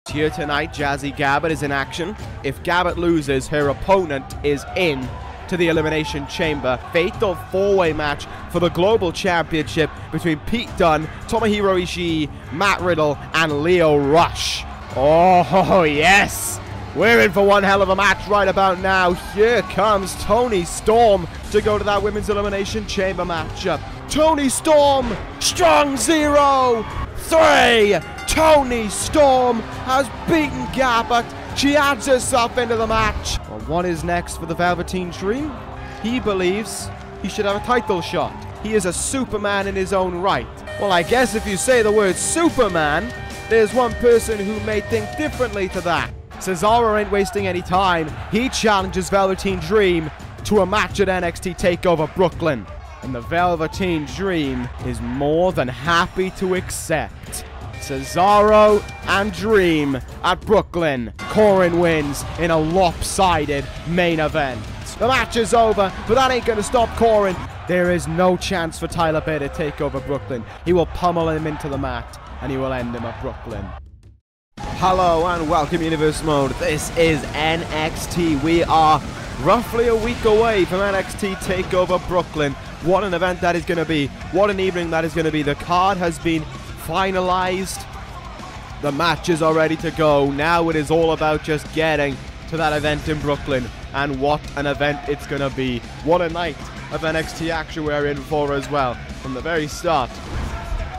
Here tonight, Jazzy Garrett is in action. If Garrett loses, her opponent is in to the Elimination Chamber. Fatal four-way match for the Global Championship between Pete Dunne, Tomohiro Ishii, Matt Riddle, and Lio Rush. Oh, yes! We're in for one hell of a match right about now. Here comes Toni Storm to go to that Women's Elimination Chamber matchup. Toni Storm, strong 0-3. Toni Storm has beaten Garrett. She adds herself into the match. Well, what is next for the Velveteen Dream? He believes he should have a title shot. He is a Superman in his own right. Well, I guess if you say the word Superman, there's one person who may think differently to that. Cesaro ain't wasting any time. He challenges Velveteen Dream to a match at NXT TakeOver Brooklyn. And the Velveteen Dream is more than happy to accept. Cesaro and Dream at Brooklyn. Coren wins in a lopsided main event. The match is over, but that ain't gonna stop Coren. There is no chance for Tyler Bate to take over Brooklyn. He will pummel him into the mat, and he will end him at Brooklyn. Hello and welcome Universe Mode. This is NXT. We are roughly a week away from NXT TakeOver Brooklyn. What an event that is going to be. What an evening that is going to be. The card has been finalized. The matches are ready to go. Now it is all about just getting to that event in Brooklyn. And what an event it's going to be. What a night of NXT action we're in for as well. From the very start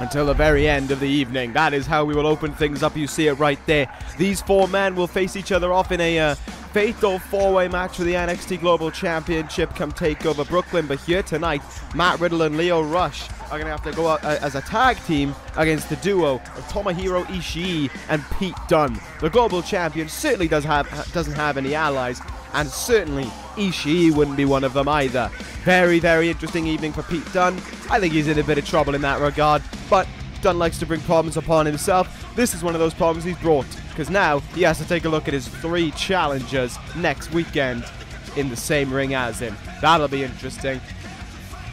until the very end of the evening. That is how we will open things up. You see it right there. These four men will face each other off in a fatal four-way match for the NXT Global Championship come TakeOver Brooklyn. But here tonight, Matt Riddle and Lio Rush are going to have to go out as a tag team against the duo of Tomohiro Ishii and Pete Dunne. The Global Champion certainly doesn't have any allies, and certainly Ishii wouldn't be one of them either. Very, very interesting evening for Pete Dunne. I think he's in a bit of trouble in that regard, but Dunne likes to bring problems upon himself. This is one of those problems he's brought, because now he has to take a look at his 3 challengers next weekend in the same ring as him. That'll be interesting.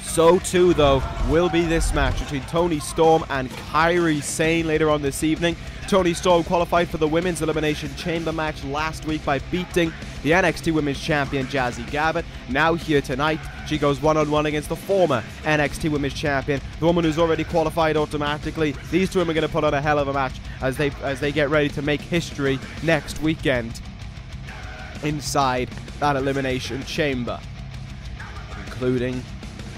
So too, though, will be this match between Toni Storm and Kairi Sane later on this evening. Toni Storm qualified for the Women's Elimination Chamber match last week by beating the NXT Women's Champion Jazzy Garrett. Now here tonight, she goes one-on-one against the former NXT Women's Champion, the woman who's already qualified automatically. These two are going to put on a hell of a match as they get ready to make history next weekend inside that Elimination Chamber, including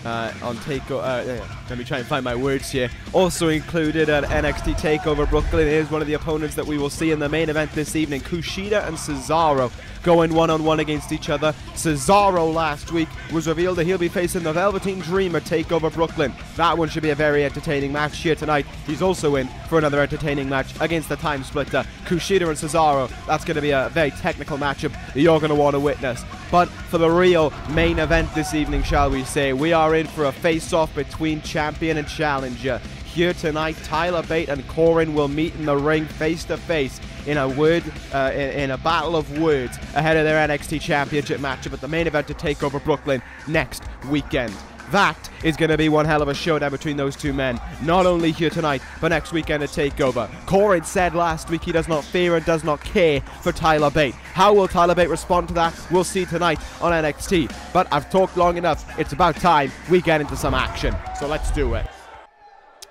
on TakeOver, let me try and find my words here. Also included at NXT TakeOver Brooklyn is one of the opponents that we will see in the main event this evening. KUSHIDA and Cesaro going one-on-one against each other. Cesaro last week was revealed that he'll be facing the Velveteen Dream at TakeOver Brooklyn. That one should be a very entertaining match here tonight. He's also in for another entertaining match against the Time Splitter. KUSHIDA and Cesaro, that's going to be a very technical matchup that you're going to want to witness. But for the real main event this evening, shall we say, we are in for a face-off between champion and challenger. Here tonight, Tyler Bate and Coren will meet in the ring face-to-face in a battle of words ahead of their NXT Championship matchup at the main event to TakeOver Brooklyn next weekend. That is going to be one hell of a showdown between those two men, not only here tonight, but next weekend at TakeOver. Coren said last week he does not fear and does not care for Tyler Bate. How will Tyler Bate respond to that? We'll see tonight on NXT. But I've talked long enough. It's about time we get into some action. So let's do it.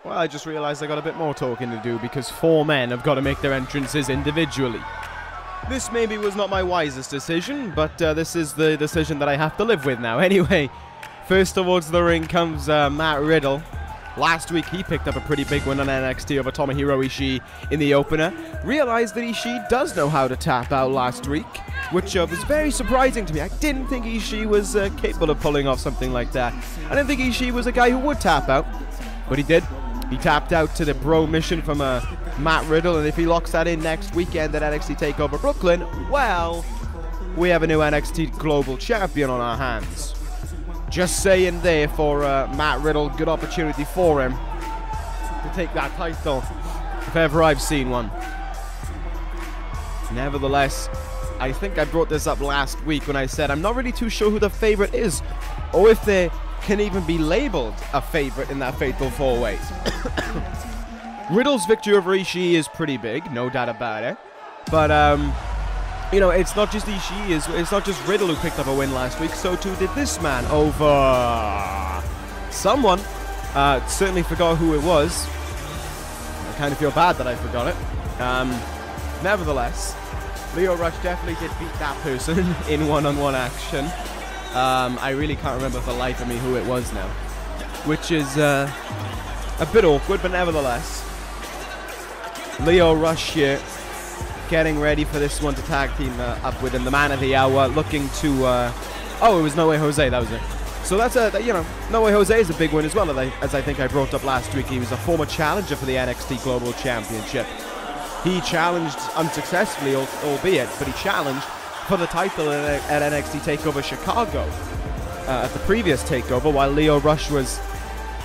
Well, I just realized I got a bit more talking to do because 4 men have got to make their entrances individually. This maybe was not my wisest decision, but this is the decision that I have to live with now. Anyway, first towards the ring comes Matt Riddle. Last week he picked up a pretty big win on NXT over Tomohiro Ishii in the opener. Realized that Ishii does know how to tap out last week, which was very surprising to me. I didn't think Ishii was capable of pulling off something like that. I didn't think Ishii was a guy who would tap out, but he did. He tapped out to the bro mission from Matt Riddle, and if he locks that in next weekend at NXT TakeOver Brooklyn, well, we have a new NXT Global Champion on our hands. Just saying there for Matt Riddle, good opportunity for him to take that title, if ever I've seen one. Nevertheless, I think I brought this up last week when I said I'm not really too sure who the favorite is, or if they can even be labeled a favorite in that fatal 4-way. Riddle's victory over Ishii is pretty big, no doubt about it. But, you know, it's not just Ishii, it's not just Riddle who picked up a win last week, so too did this man over someone. Certainly forgot who it was. I kind of feel bad that I forgot it. Nevertheless, Lio Rush definitely did beat that person in one-on-one action. I really can't remember for the life of me who it was now, which is a bit awkward, but nevertheless, Lio Rush here getting ready for this one to tag team up with him. The man of the hour looking to... oh, it was No Way Jose, that was it. So that's you know, No Way Jose is a big win as well, as I think I brought up last week. He was a former challenger for the NXT Global Championship. He challenged unsuccessfully, albeit, but he challenged for the title at NXT TakeOver Chicago at the previous TakeOver, while Lio Rush was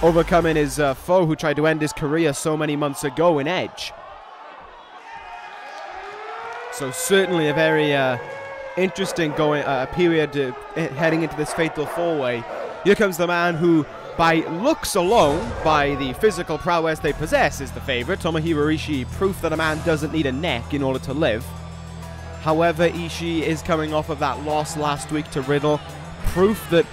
overcoming his foe who tried to end his career so many months ago in Edge. So certainly a very interesting period heading into this fatal four-way. Here comes the man who, by looks alone, by the physical prowess they possess, is the favorite. Tomohiro Ishii, proof that a man doesn't need a neck in order to live. However, Ishii is coming off of that loss last week to Riddle. Proof that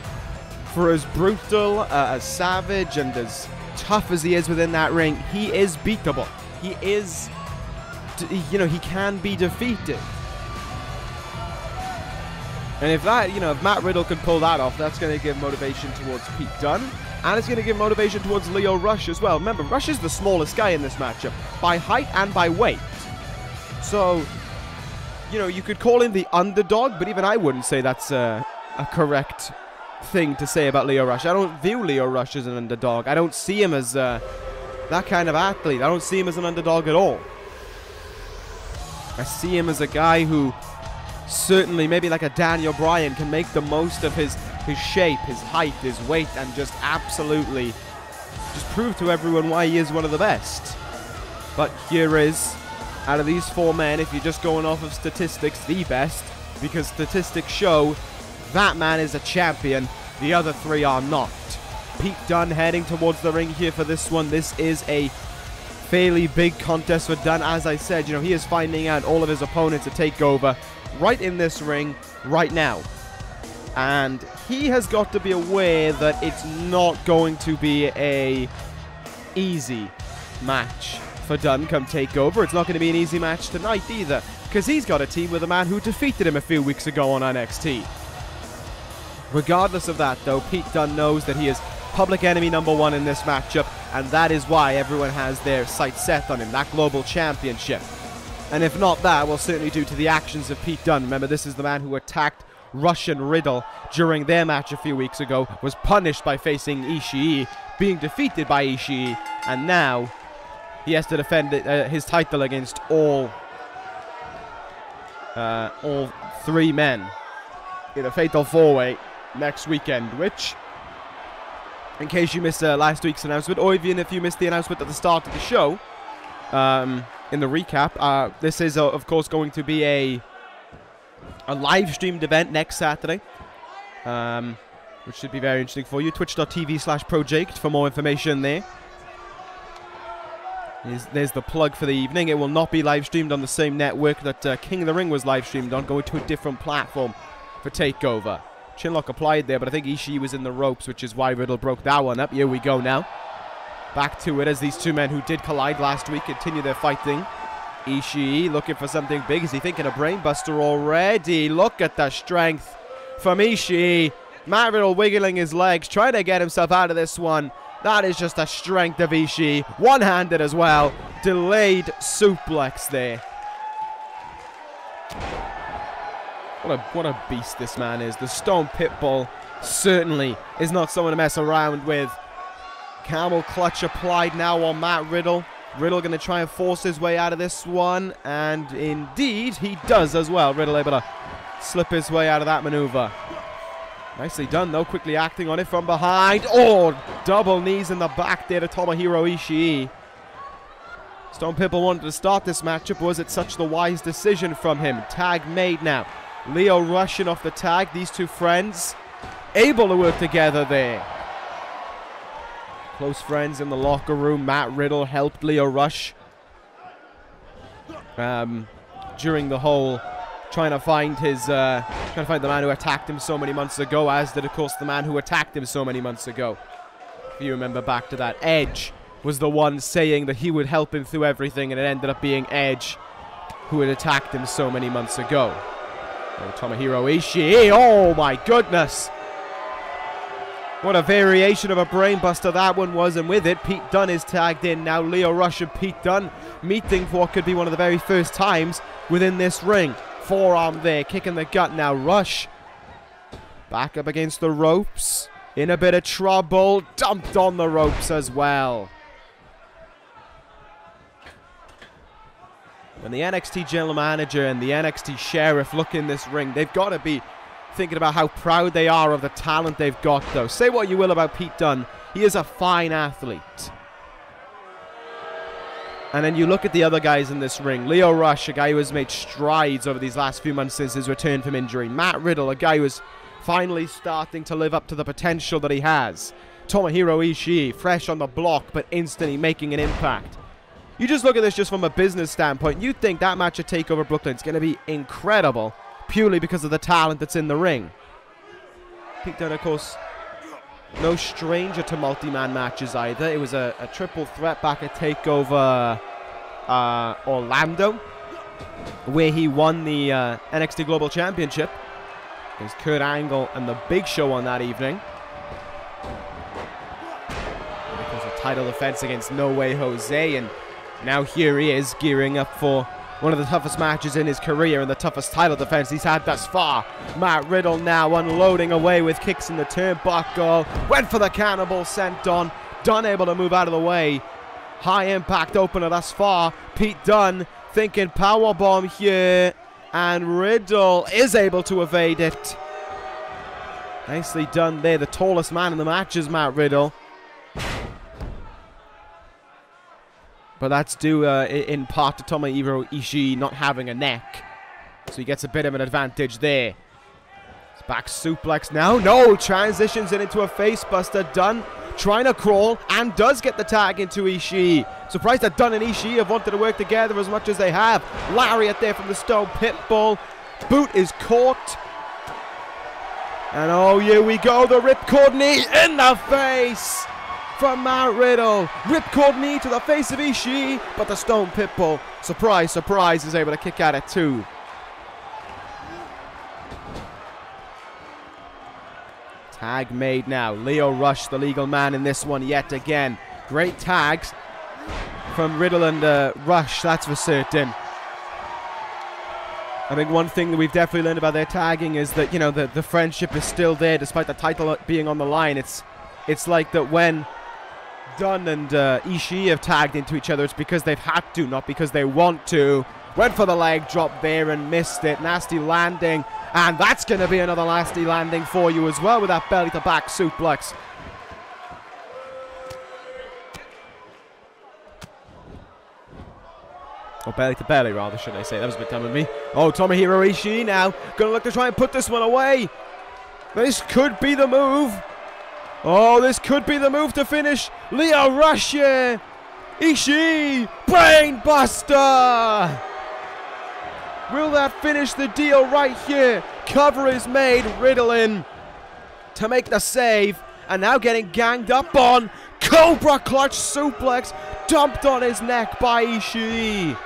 for as brutal, as savage, and as tough as he is within that ring, he is beatable. He is... you know, he can be defeated. And if that, you know, if Matt Riddle can pull that off, that's going to give motivation towards Pete Dunne, and it's going to give motivation towards Lio Rush as well. Remember, Rush is the smallest guy in this matchup, by height and by weight. So, you know, you could call him the underdog, but even I wouldn't say that's a correct thing to say about Lio Rush. I don't view Lio Rush as an underdog. I don't see him as that kind of athlete. I don't see him as an underdog at all. I see him as a guy who certainly, maybe like a Daniel Bryan, can make the most of his shape, his height, his weight, and just absolutely just prove to everyone why he is one of the best. But here is, out of these four men, if you're just going off of statistics, the best, because statistics show that man is a champion, the other three are not. Pete Dunne heading towards the ring here for this one. This is a fairly big contest for Dunne. As I said, you know, he is finding out all of his opponents to take over right in this ring right now, and he has got to be aware that it's not going to be a easy match for Dunne come TakeOver. It's not going to be an easy match tonight either, because he's got a team with a man who defeated him a few weeks ago on NXT. Regardless of that, though, Pete Dunne knows that he is public enemy #1 in this matchup, and that is why everyone has their sights set on him, that global championship. And if not that, well, certainly due to the actions of Pete Dunne. Remember, this is the man who attacked Rush and Riddle during their match a few weeks ago, was punished by facing Ishii, being defeated by Ishii, and now he has to defend his title against all three men in a fatal four-way next weekend, which, in case you missed last week's announcement, or even if you missed the announcement at the start of the show, in the recap, this is, of course, going to be a live-streamed event next Saturday, which should be very interesting for you. Twitch.tv/ProJaked for more information there. There's the plug for the evening. It will not be live-streamed on the same network that King of the Ring was live-streamed on, going to a different platform for TakeOver. Chinlock applied there, but I think Ishii was in the ropes, which is why Riddle broke that one up. Here we go now. Back to it as these two men who did collide last week continue their fighting. Ishii looking for something big. Is he thinking a brainbuster already? Look at the strength from Ishii. Matt Riddle wiggling his legs, trying to get himself out of this one. That is just the strength of Ishii. One-handed as well. Delayed suplex there. What a beast this man is. The Stone Pitbull certainly is not someone to mess around with. Camel clutch applied now on Matt Riddle. Riddle going to try and force his way out of this one, and indeed he does as well. Riddle able to slip his way out of that maneuver. Nicely done though, quickly acting on it from behind. Oh, double knees in the back there to Tomohiro Ishii. Stone Pitbull wanted to start this matchup. Was it such the wise decision from him? Tag made now. Lio rushing off the tag. These two friends able to work together there. Close friends in the locker room. Matt Riddle helped Lio Rush during the whole trying to find the man who attacked him so many months ago, as did, of course, the man who attacked him so many months ago. If you remember back to that, Edge was the one saying that he would help him through everything, and it ended up being Edge who had attacked him so many months ago. Oh, Tomohiro Ishii, oh my goodness! What a variation of a brainbuster that one was, and with it, Pete Dunne is tagged in now. Lio Rush and Pete Dunne meeting for what could be one of the very first times within this ring. Forearm there, kicking the gut now. Rush back up against the ropes, in a bit of trouble, dumped on the ropes as well. When the NXT General Manager and the NXT Sheriff look in this ring, they've got to be thinking about how proud they are of the talent they've got, though. Say what you will about Pete Dunne, he is a fine athlete. And then you look at the other guys in this ring. Lio Rush, a guy who has made strides over these last few months since his return from injury. Matt Riddle, a guy who is finally starting to live up to the potential that he has. Tomohiro Ishii, fresh on the block, but instantly making an impact. You just look at this just from a business standpoint, you'd think that match at TakeOver Brooklyn is going to be incredible, purely because of the talent that's in the ring. Pete Dunne, of course, no stranger to multi-man matches either. It was a triple threat back at TakeOver Orlando, where he won the NXT Global Championship against Kurt Angle and the Big Show on that evening. And of course, a title defense against No Way Jose, and now here he is gearing up for one of the toughest matches in his career and the toughest title defense he's had thus far. Matt Riddle now unloading away with kicks in the turnbuckle. Went for the cannibal, sent on. Dunne able to move out of the way. High impact opener thus far. Pete Dunne thinking powerbomb here. And Riddle is able to evade it. Nicely done there. The tallest man in the match is Matt Riddle. But that's due in part to Tomohiro Ishii not having a neck. So he gets a bit of an advantage there. It's back suplex now. No, transitions it into a facebuster. Dunne trying to crawl and does get the tag into Ishii. Surprised that Dunne and Ishii have wanted to work together as much as they have. Lariat there from the Stone Pitbull. Boot is caught. And oh, here we go. The ripcord knee in the face from Matt Riddle. Ripcord knee to the face of Ishii, but the Stone Pitbull, surprise, surprise, is able to kick at it too. Tag made now. Lio Rush, the legal man in this one yet again. Great tags from Riddle and Rush, that's for certain. I think one thing that we've definitely learned about their tagging is that, you know, the friendship is still there despite the title being on the line. It's like that when Dunne and Ishii have tagged into each other, it's because they've had to, not because they want to. Went for the leg drop there and missed it. Nasty landing. And that's going to be another nasty landing for you as well with that belly to back suplex. Or belly to belly, rather, should I say. That was a bit dumb of me. Oh, Tomohiro Ishii now. Going to look to try and put this one away. This could be the move. Oh, this could be the move to finish. Lio Rush here. Ishii. Brainbuster. Will that finish the deal right here? Cover is made. Riddle in to make the save. And now getting ganged up on. Cobra clutch suplex. Dumped on his neck by Ishii.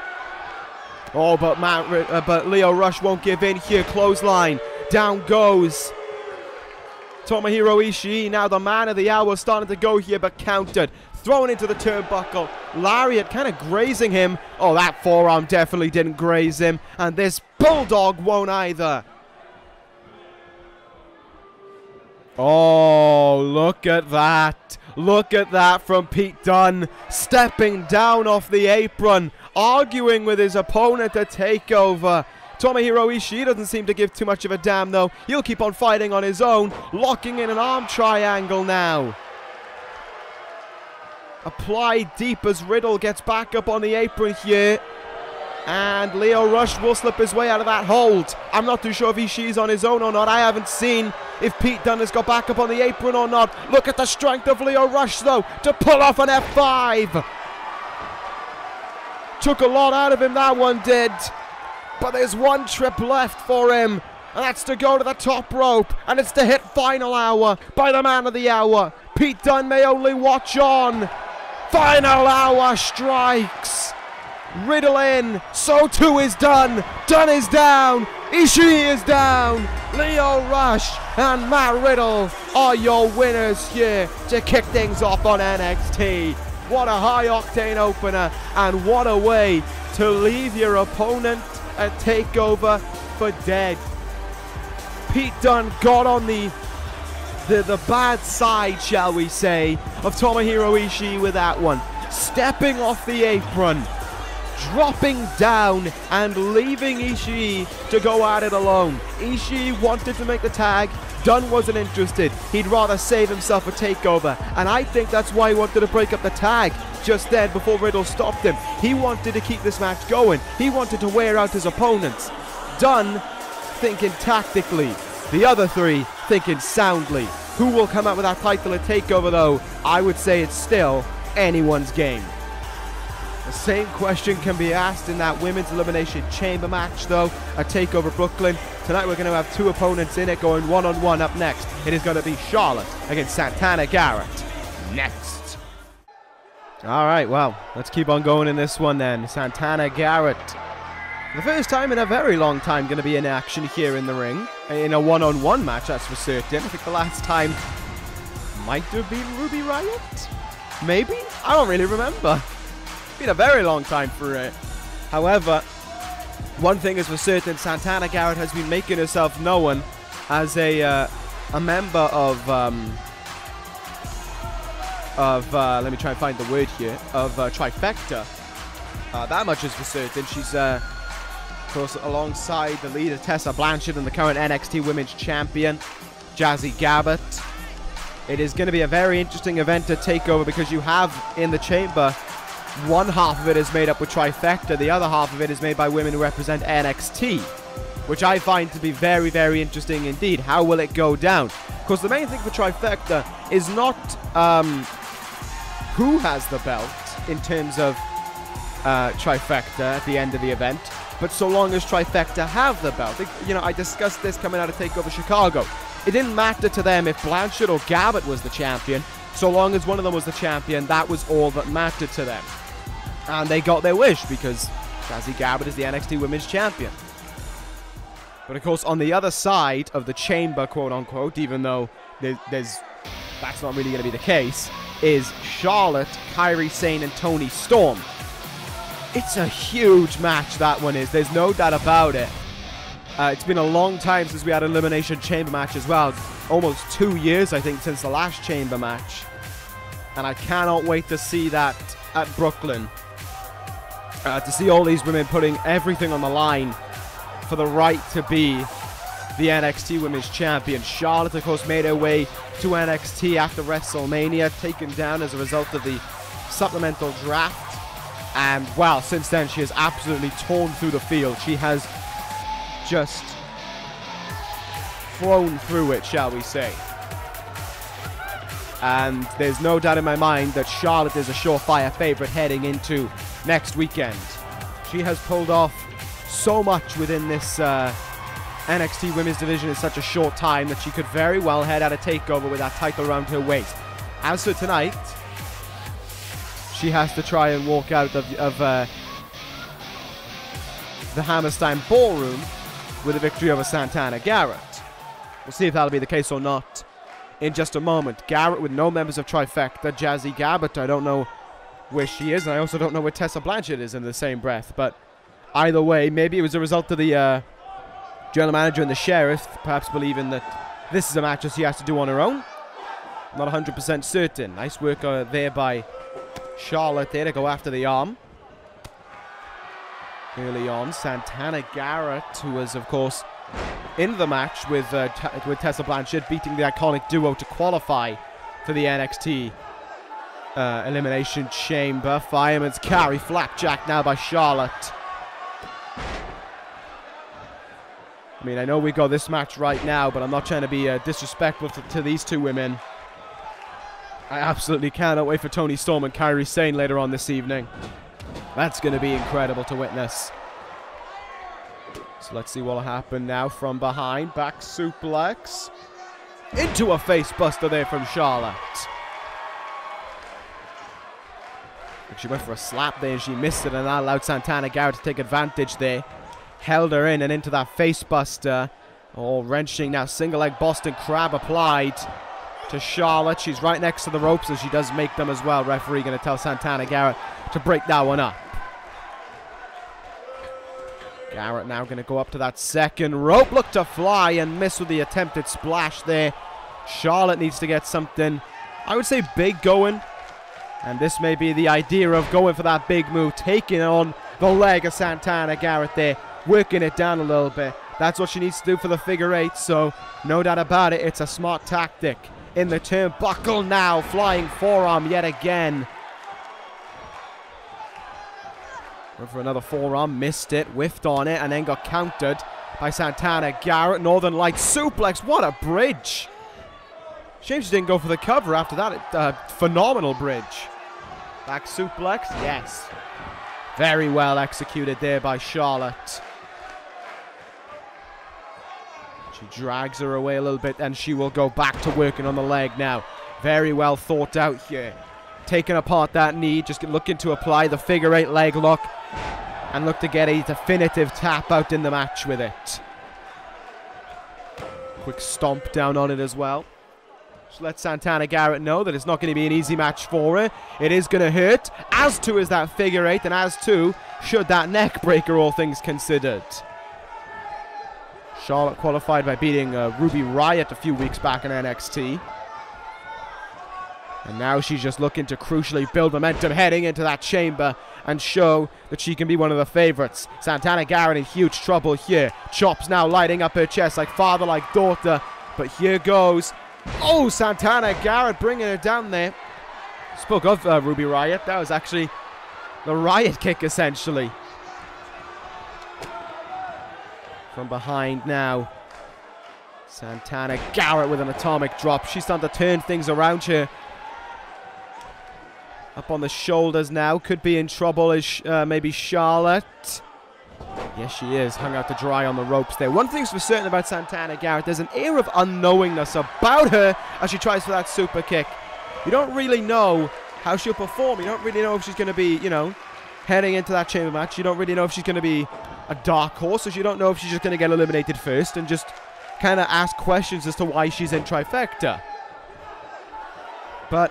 Oh, but Lio Rush won't give in here. Clothesline. Down goes Tomohiro Ishii, now the man of the hour, starting to go here, but countered. Thrown into the turnbuckle. Lariat kind of grazing him. Oh, that forearm definitely didn't graze him. And this Bulldog won't either. Oh, look at that. Look at that from Pete Dunne. Stepping down off the apron. Arguing with his opponent to take over. Tomohiro Ishii doesn't seem to give too much of a damn, though. He'll keep on fighting on his own. Locking in an arm triangle now. Applied deep as Riddle gets back up on the apron here. And Lio Rush will slip his way out of that hold. I'm not too sure if Ishii's on his own or not. I haven't seen if Pete Dunne has got back up on the apron or not. Look at the strength of Lio Rush, though, to pull off an F5. Took a lot out of him, that one did. But there's one trip left for him. And that's to go to the top rope. And it's to hit final hour by the man of the hour. Pete Dunne may only watch on. Final hour strikes. Riddle in. So too is Dunne. Dunne is down. Ishii is down. Lio Rush and Matt Riddle are your winners here to kick things off on NXT. What a high octane opener. And what a way to leave your opponent a takeover for dead. Pete Dunne got on the bad side, shall we say, of Tomohiro Ishii with that one. Stepping off the apron, dropping down and leaving Ishii to go at it alone. Ishii wanted to make the tag. Dunne wasn't interested. He'd rather save himself a takeover. And I think that's why he wanted to break up the tag just then before Riddle stopped him. He wanted to keep this match going. He wanted to wear out his opponents. Dunne thinking tactically. The other three thinking soundly. Who will come out with that title at TakeOver though? I would say it's still anyone's game. The same question can be asked in that Women's Elimination Chamber match though at TakeOver Brooklyn. Tonight we're going to have two opponents in it going one-on-one up next. It is going to be Charlotte against Santana Garrett next. Alright, well, let's keep on going in this one then. Santana Garrett, for the first time in a very long time, going to be in action here in the ring. In a one-on-one match, that's for certain. I think the last time might have been Ruby Riott? Maybe? I don't really remember. It's been a very long time for it. However, one thing is for certain, Santana Garrett has been making herself known as a member of let me try and find the word here, of Trifecta. That much is for certain. She's of course alongside the leader Tessa Blanchard and the current NXT Women's Champion Jazzy Gabert. It is going to be a very interesting event to take over because you have in the chamber, one half of it is made up with Trifecta, the other half of it is made by women who represent NXT, which I find to be very, very interesting indeed. How will it go down? Because the main thing for Trifecta is not who has the belt in terms of Trifecta at the end of the event, but so long as Trifecta have the belt. You know, I discussed this coming out of TakeOver Chicago. It didn't matter to them if Blanchard or Gabert was the champion. So long as one of them was the champion, that was all that mattered to them. And they got their wish because Jazzy Gabert is the NXT Women's Champion. But of course, on the other side of the chamber, quote-unquote, even though that's not really going to be the case, is Charlotte, Kairi, Sane, and Toni Storm. It's a huge match, that one is. There's no doubt about it. It's been a long time since we had an Elimination Chamber match as well. Almost 2 years, I think, since the last Chamber match. And I cannot wait to see that at Brooklyn. To see all these women putting everything on the line for the right to be the NXT Women's Champion. Charlotte, of course, made her way to NXT after WrestleMania, taken down as a result of the supplemental draft. And, wow, since then, she has absolutely torn through the field. She has just flown through it, shall we say. And there's no doubt in my mind that Charlotte is a surefire favorite heading into next weekend. She has pulled off so much within this NXT Women's Division in such a short time that she could very well head out a takeover with that title around her waist. As for tonight, she has to try and walk out of the Hammerstein Ballroom with a victory over Santana Garrett. We'll see if that'll be the case or not in just a moment. Garrett with no members of Trifecta. Jazzy Gabert, I don't know where she is, and I also don't know where Tessa Blanchard is in the same breath. But either way, maybe it was a result of the general manager and the sheriff perhaps believing that this is a match that she has to do on her own. Not 100% certain. Nice work there by Charlotte there to go after the arm. Early on, Santana Garrett, who was, of course, in the match with Tessa Blanchard, beating the iconic duo to qualify for the NXT Elimination Chamber. Fireman's carry, flapjack now by Charlotte. I mean, I know we got this match right now, but I'm not trying to be disrespectful to these two women. I absolutely cannot wait for Toni Storm and Kairi Sane later on this evening. That's going to be incredible to witness. So let's see what will happen now from behind. Back suplex. Into a face buster there from Charlotte. She went for a slap there and she missed it, and that allowed Santana Garrett to take advantage there. Held her in and into that face buster. Oh, wrenching now. Single leg Boston Crab applied to Charlotte. She's right next to the ropes as she does make them as well. Referee going to tell Santana Garrett to break that one up. Garrett now going to go up to that second rope. Look to fly and miss with the attempted splash there. Charlotte needs to get something, I would say, big going. And this may be the idea of going for that big move. Taking on the leg of Santana Garrett there. Working it down a little bit. That's what she needs to do for the figure eight. So, no doubt about it, it's a smart tactic. In the turnbuckle now. Flying forearm yet again. Went for another forearm, missed it, whiffed on it, and then got countered by Santana Garrett. Northern Light suplex, what a bridge. Shame she didn't go for the cover after that. Phenomenal bridge. Back suplex, yes. Very well executed there by Charlotte. She drags her away a little bit, and she will go back to working on the leg now. Very well thought out here. Taking apart that knee, just looking to apply the figure eight leg lock and look to get a definitive tap out in the match with it. Quick stomp down on it as well. Just let Santana Garrett know that it's not going to be an easy match for her. It is going to hurt, as too is that figure eight, and as too should that neck breaker, all things considered. Charlotte qualified by beating Ruby Riott a few weeks back in NXT. And now she's just looking to crucially build momentum heading into that chamber and show that she can be one of the favorites. Santana Garrett in huge trouble here. Chops now lighting up her chest like father, like daughter. But here goes. Oh, Santana Garrett bringing her down there. Spoke of Ruby Riott. That was actually the Riott kick, essentially. From behind now. Santana Garrett with an atomic drop. She's starting to turn things around here. Up on the shoulders now. Could be in trouble is maybe Charlotte. Yes, she is. Hung out to dry on the ropes there. One thing's for certain about Santana Garrett. There's an air of unknowingness about her as she tries for that super kick. You don't really know how she'll perform. You don't really know if she's going to be, you know, heading into that chamber match. You don't really know if she's going to be a dark horse. Or you don't know if she's just going to get eliminated first and just kind of ask questions as to why she's in trifecta. But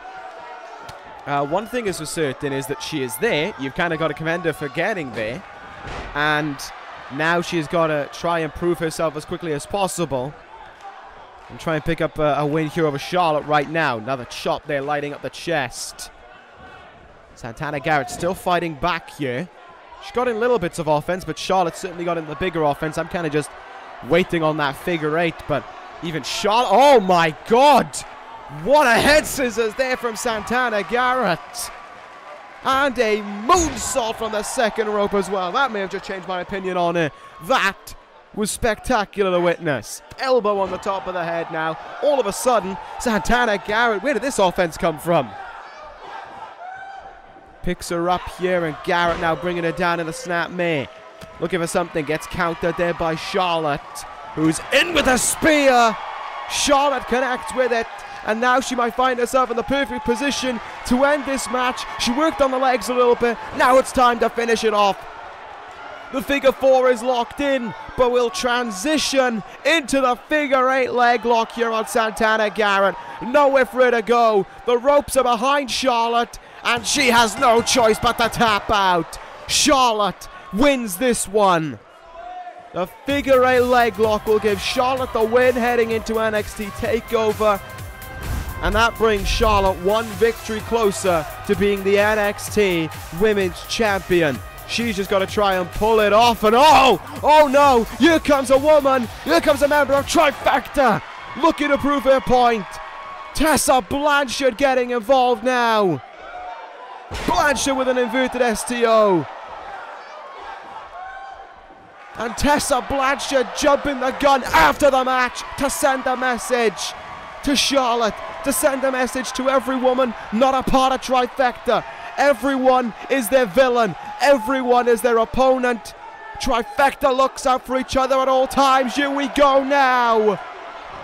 one thing is for certain is that she is there. You've kind of got to commend her for getting there. And now she's got to try and prove herself as quickly as possible. And try and pick up a win here over Charlotte right now. Another chop there lighting up the chest. Santana Garrett still fighting back here. She's got in little bits of offense, but Charlotte certainly got in the bigger offense. I'm kind of just waiting on that figure eight. But even Charlotte... Oh my God! What a head scissors there from Santana Garrett. And a moonsault from the second rope as well. That may have just changed my opinion on it. That was spectacular to witness. Elbow on the top of the head now. All of a sudden, Santana Garrett, where did this offense come from? Picks her up here, and Garrett now bringing her down in the snap mare. Looking for something. Gets countered there by Charlotte, who's in with a spear. Charlotte connects with it. And now she might find herself in the perfect position to end this match. She worked on the legs a little bit. Now it's time to finish it off. The figure four is locked in, but we'll transition into the figure eight leg lock here on Santana Garrett. Nowhere for her to go. The ropes are behind Charlotte, and she has no choice but to tap out. Charlotte wins this one. The figure eight leg lock will give Charlotte the win heading into NXT TakeOver. And that brings Charlotte one victory closer to being the NXT Women's Champion. She's just got to try and pull it off. And oh no, here comes a woman. Here comes a member of Trifecta looking to prove her point. Tessa Blanchard getting involved now. Blanchard with an inverted STO. And Tessa Blanchard jumping the gun after the match to send a message to Charlotte, to send a message to every woman not a part of Trifecta. Everyone is their villain. Everyone is their opponent. Trifecta looks out for each other at all times. Here we go now.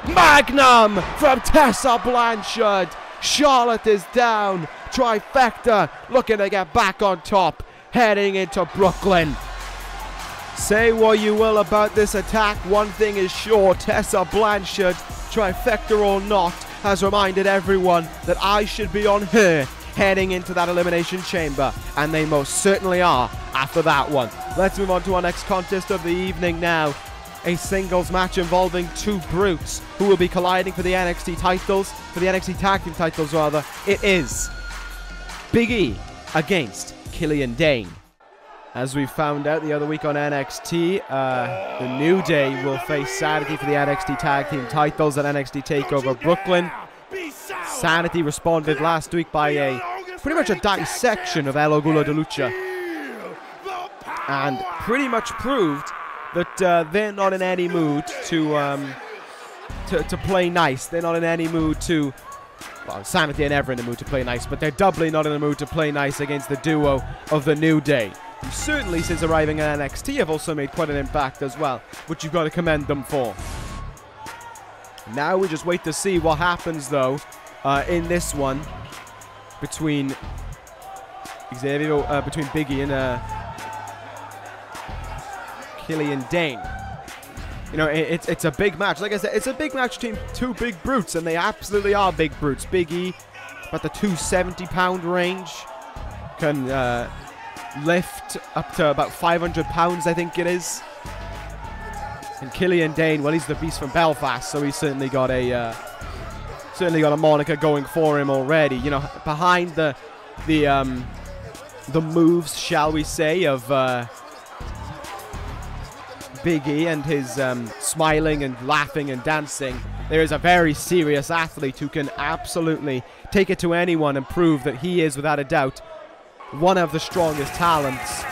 Magnum from Tessa Blanchard. Charlotte is down. Trifecta looking to get back on top, heading into Brooklyn. Say what you will about this attack, one thing is sure, Tessa Blanchard, trifecta or not, has reminded everyone that I should be on her heading into that Elimination Chamber, and they most certainly are after that one. Let's move on to our next contest of the evening now. A singles match involving two brutes who will be colliding for the NXT titles, for the NXT Tag Team titles rather. It is Big E against Killian Dain. As we found out the other week on NXT, the New Day will face SAnitY for the NXT Tag Team titles at NXT TakeOver Brooklyn. SAnitY responded last week by pretty much a dissection of El Orgullo de Lucha, and pretty much proved that they're not in any mood to play nice. They're not in any mood to... Well, SAnitY are never in the mood to play nice, but they're doubly not in the mood to play nice against the duo of the New Day, who certainly since arriving at NXT have also made quite an impact as well, which you've got to commend them for. Now we just wait to see what happens though in this one between Xavier, between Big E and Killian Dain. You know, it's a big match. Like I said, it's a big match between two big brutes, and they absolutely are big brutes. Big E, about the 270-pound range, can lift up to about 500 pounds, I think it is. And Killian Dain, well, he's the beast from Belfast, so he's certainly got a moniker going for him already. You know, behind the moves, shall we say, of Big E and his smiling and laughing and dancing, there is a very serious athlete who can absolutely take it to anyone and prove that he is, without a doubt, one of the strongest talents,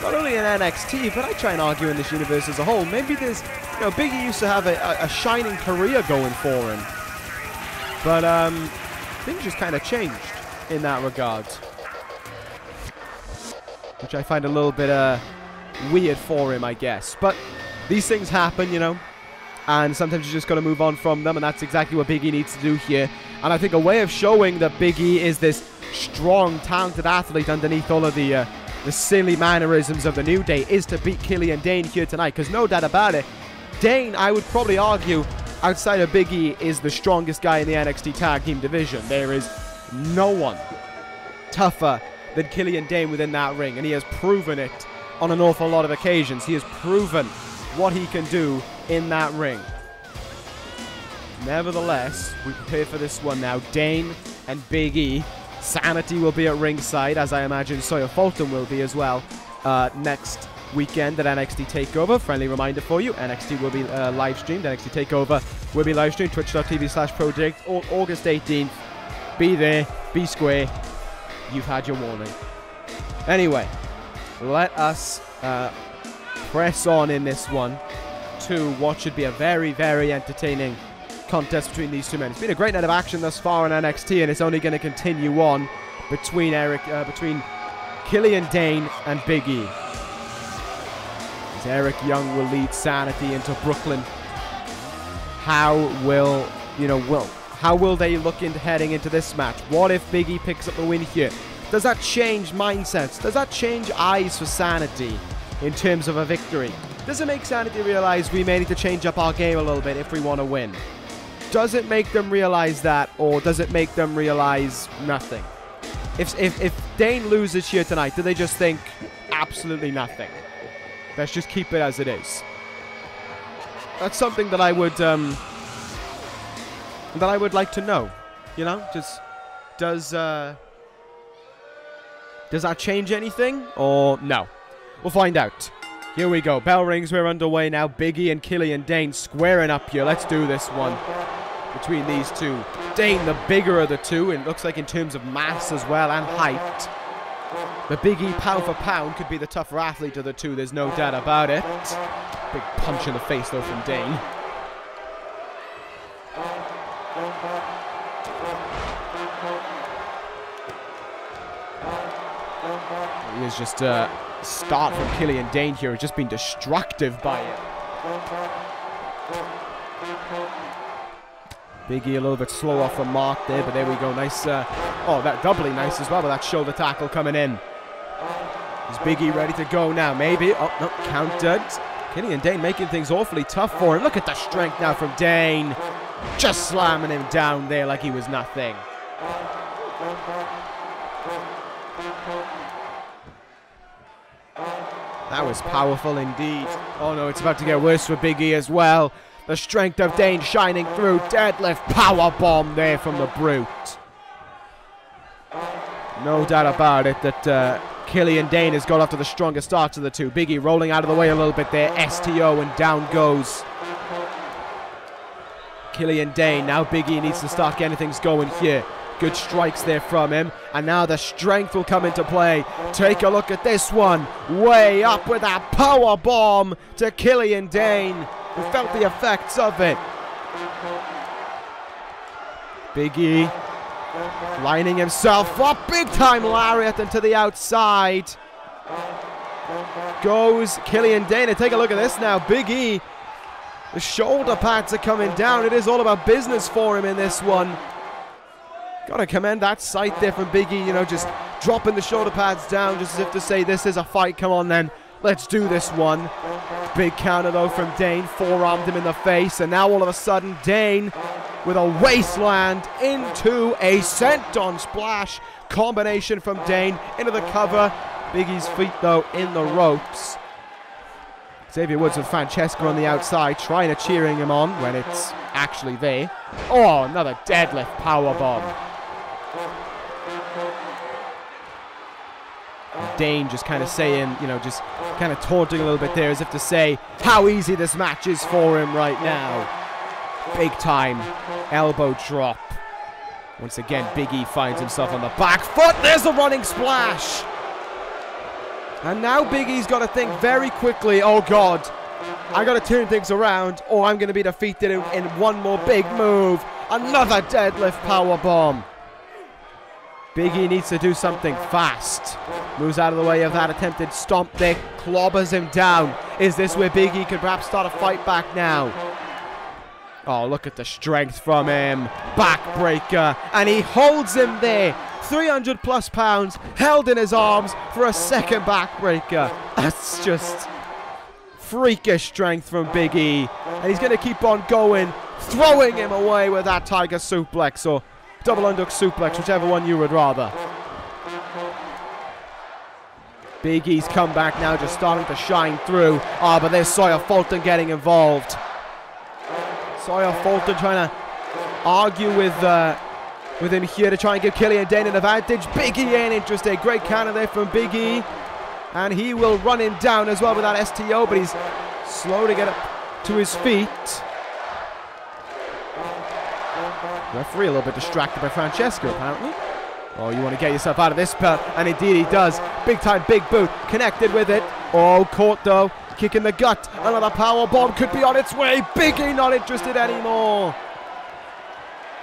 not only in NXT, but I try and argue in this universe as a whole. Maybe there's, you know, Big E used to have a shining career going for him, but things just kind of changed in that regard, which I find a little bit weird for him, I guess. But these things happen, you know, and sometimes you just got to move on from them, and that's exactly what Big E needs to do here. And I think a way of showing that Big E is this strong, talented athlete underneath all of the silly mannerisms of the New Day is to beat Killian Dain here tonight, because no doubt about it, Dain, I would probably argue, outside of Big E, is the strongest guy in the NXT Tag Team division. There is no one tougher than Killian Dain within that ring, and he has proven it on an awful lot of occasions. He has proven what he can do in that ring. Nevertheless, we prepare for this one now. Dain and Big E. SAnitY will be at ringside, as I imagine Sawyer Fulton will be as well, next weekend at NXT TakeOver. Friendly reminder for you, NXT will be live streamed. NXT TakeOver will be live streamed, twitch.tv/ProJaked, August 18th. Be there, be square. You've had your warning. Anyway, let us press on in this one to what should be a very, very entertaining contest between these two men. It's been a great night of action thus far on NXT, and it's only going to continue on between Killian Dain and Big E. As Eric Young will lead SAnitY into Brooklyn. How will they look into heading into this match? What if Big E picks up the win here? Does that change mindsets? Does that change eyes for SAnitY in terms of a victory? Does it make SAnitY realize we may need to change up our game a little bit if we want to win? Does it make them realize that, or does it make them realize nothing? If Dain loses here tonight, do they just think absolutely nothing? Let's just keep it as it is. That's something that I would like to know. You know, just does that change anything, or no? We'll find out. Here we go. Bell rings. We're underway now. Big E and Killian Dain squaring up here. Let's do this one between these two. Dain, the bigger of the two, and it looks like in terms of mass as well and height. The Big E, pound for pound, could be the tougher athlete of the two. There's no doubt about it. Big punch in the face, though, from Dain. He is just start from Killian Dain here has just been destructive by it. Big E a little bit slow off the mark there, but there we go. Nice. Oh, that doubly nice as well, but that shoulder tackle coming in. Is Big E ready to go now? Maybe. Oh, no, countered. Killian Dain making things awfully tough for him. Look at the strength now from Dain. Just slamming him down there like he was nothing. That was powerful indeed. Oh no, it's about to get worse for Big E as well. The strength of Dain shining through. Deadlift powerbomb there from the Brute. No doubt about it that Killian Dain has got off to the strongest starts of the two. Big E rolling out of the way a little bit there. STO and down goes Killian Dain. Now Big E needs to start getting things going here. Good strikes there from him. And now the strength will come into play. Take a look at this one. Way up with that power bomb to Killian Dain. We felt the effects of it. Big E lining himself up. Big time lariat into the outside. Goes Killian Dain. And take a look at this now. Big E. The shoulder pads are coming down. It is all about business for him in this one. Gotta commend that sight there from Big E, you know, just dropping the shoulder pads down just as if to say, this is a fight, come on then, let's do this one. Big counter though from Dain, forearmed him in the face, and now all of a sudden Dain with a wasteland into a senton splash. Combination from Dain into the cover. Big E's feet though in the ropes. Xavier Woods with Francesco on the outside, trying to cheering him on when it's actually there. Oh, another deadlift powerbomb. Dain just kind of saying, you know, just kind of taunting a little bit there as if to say how easy this match is for him right now. Big time elbow drop. Once again, Big E finds himself on the back foot. There's a running splash. And now Big E's got to think very quickly, oh God, I got to turn things around or I'm going to be defeated in one more big move. Another deadlift powerbomb. Big E needs to do something fast. Moves out of the way of that attempted stomp there. Clobbers him down. Is this where Big E could perhaps start a fight back now? Oh, look at the strength from him. Backbreaker. And he holds him there. 300 plus pounds held in his arms for a second backbreaker. That's just freakish strength from Big E. And he's going to keep on going. Throwing him away with that tiger suplex or double underhook suplex, whichever one you would rather. Big E's comeback now just starting to shine through. Ah, but there's Sawyer Fulton getting involved. Sawyer Fulton trying to argue with him here to try and give Killian Dain an advantage. Big E ain't interested. Great counter there from Big E. And he will run him down as well with that STO, but he's slow to get up to his feet. Referee a little bit distracted by Francesco, apparently. Oh, you want to get yourself out of this spot, and indeed he does. Big time, big boot, connected with it. Oh, caught though, kick in the gut. Another power bomb could be on its way. Big E not interested anymore.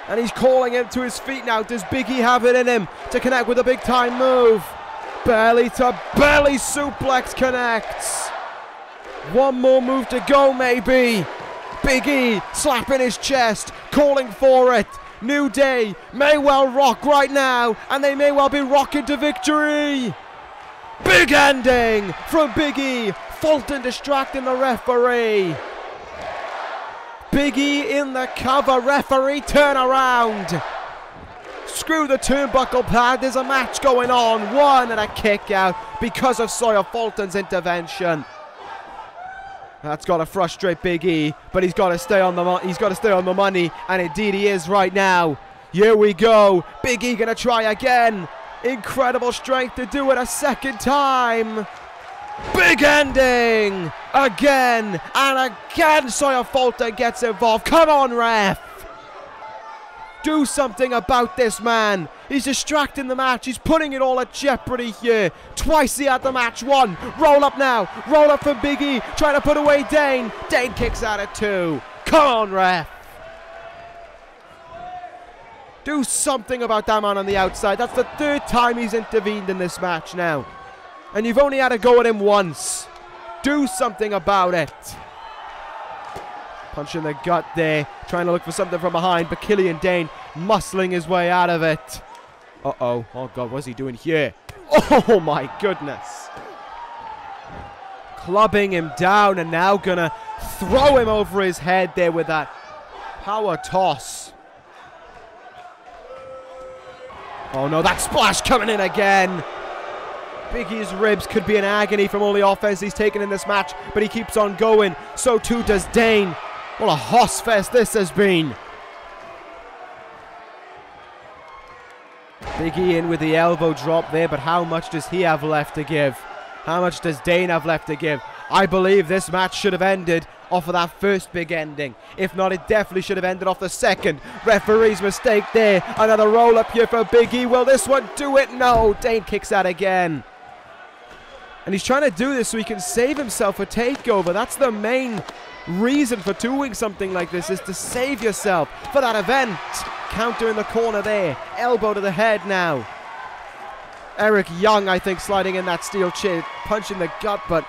And he's calling him to his feet now. Does Big E have it in him to connect with a big time move? Belly to belly suplex connects. One more move to go, maybe. Big E slapping his chest, calling for it. New Day may well rock right now, and they may well be rocking to victory. Big ending from Big E. Fulton distracting the referee. Big E in the cover. Referee turn around. Screw the turnbuckle pad. There's a match going on. One and a kick out because of Sawyer Fulton's intervention. That's got to frustrate Big E, but he's got to stay on the money, and indeed he is right now. Here we go. Big E gonna try again. Incredible strength to do it a second time. Big ending again and again. Sawyer Fulton gets involved. Come on, ref. Do something about this man. He's distracting the match. He's putting it all at jeopardy here. Twice he had the match won. Roll up now. Roll up from Big E. Trying to put away Dain. Dain kicks out at 2. Come on, ref. Do something about that man on the outside. That's the 3rd time he's intervened in this match now. And you've only had to go at him once. Do something about it. Punch in the gut there. Trying to look for something from behind. But Killian Dain muscling his way out of it. Uh-oh. Oh, God. What's he doing here? Oh, my goodness. Clubbing him down and now gonna throw him over his head there with that power toss. Oh, no. That splash coming in again. Big E's ribs could be in agony from all the offense he's taken in this match, but he keeps on going. So too does Dain. What a hoss fest this has been. Big E in with the elbow drop there, but how much does he have left to give? How much does Dain have left to give? I believe this match should have ended off of that first big ending. If not, it definitely should have ended off the second. Referee's mistake there. Another roll up here for Big E. Will this one do it? No. Dain kicks out again. And he's trying to do this so he can save himself a takeover. That's the main reason for doing something like this, is to save yourself for that event. Counter in the corner there. Elbow to the head now. Eric Young, I think, sliding in that steel chair. Punch in the gut, but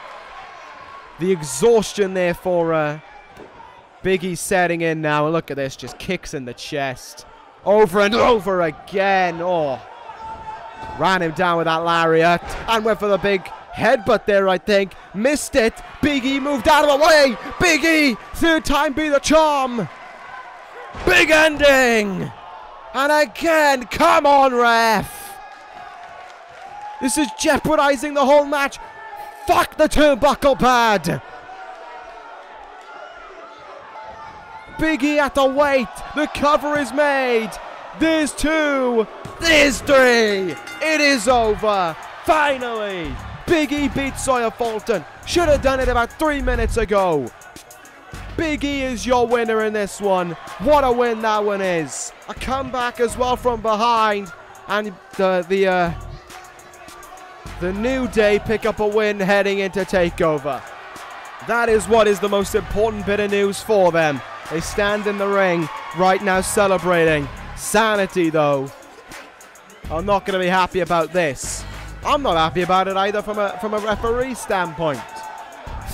the exhaustion there for Big E setting in now. And look at this, just kicks in the chest. Over and over again. Oh. Ran him down with that lariat. And went for the big headbutt there, I think. Missed it. Big E moved out of the way. Big E, third time be the charm. Big ending. And again, come on, ref. This is jeopardizing the whole match. Fuck the turnbuckle pad. Big E at the weight. The cover is made. There's 2. There's 3. It is over. Finally. Big E beats Sawyer Fulton. Should have done it about 3 minutes ago. Big E is your winner in this one. What a win that one is. A comeback as well from behind. And the New Day pick up a win heading into TakeOver. That is what is the most important bit of news for them. They stand in the ring right now celebrating. SAnitY, though, are not going to be happy about this. I'm not happy about it either from a referee standpoint.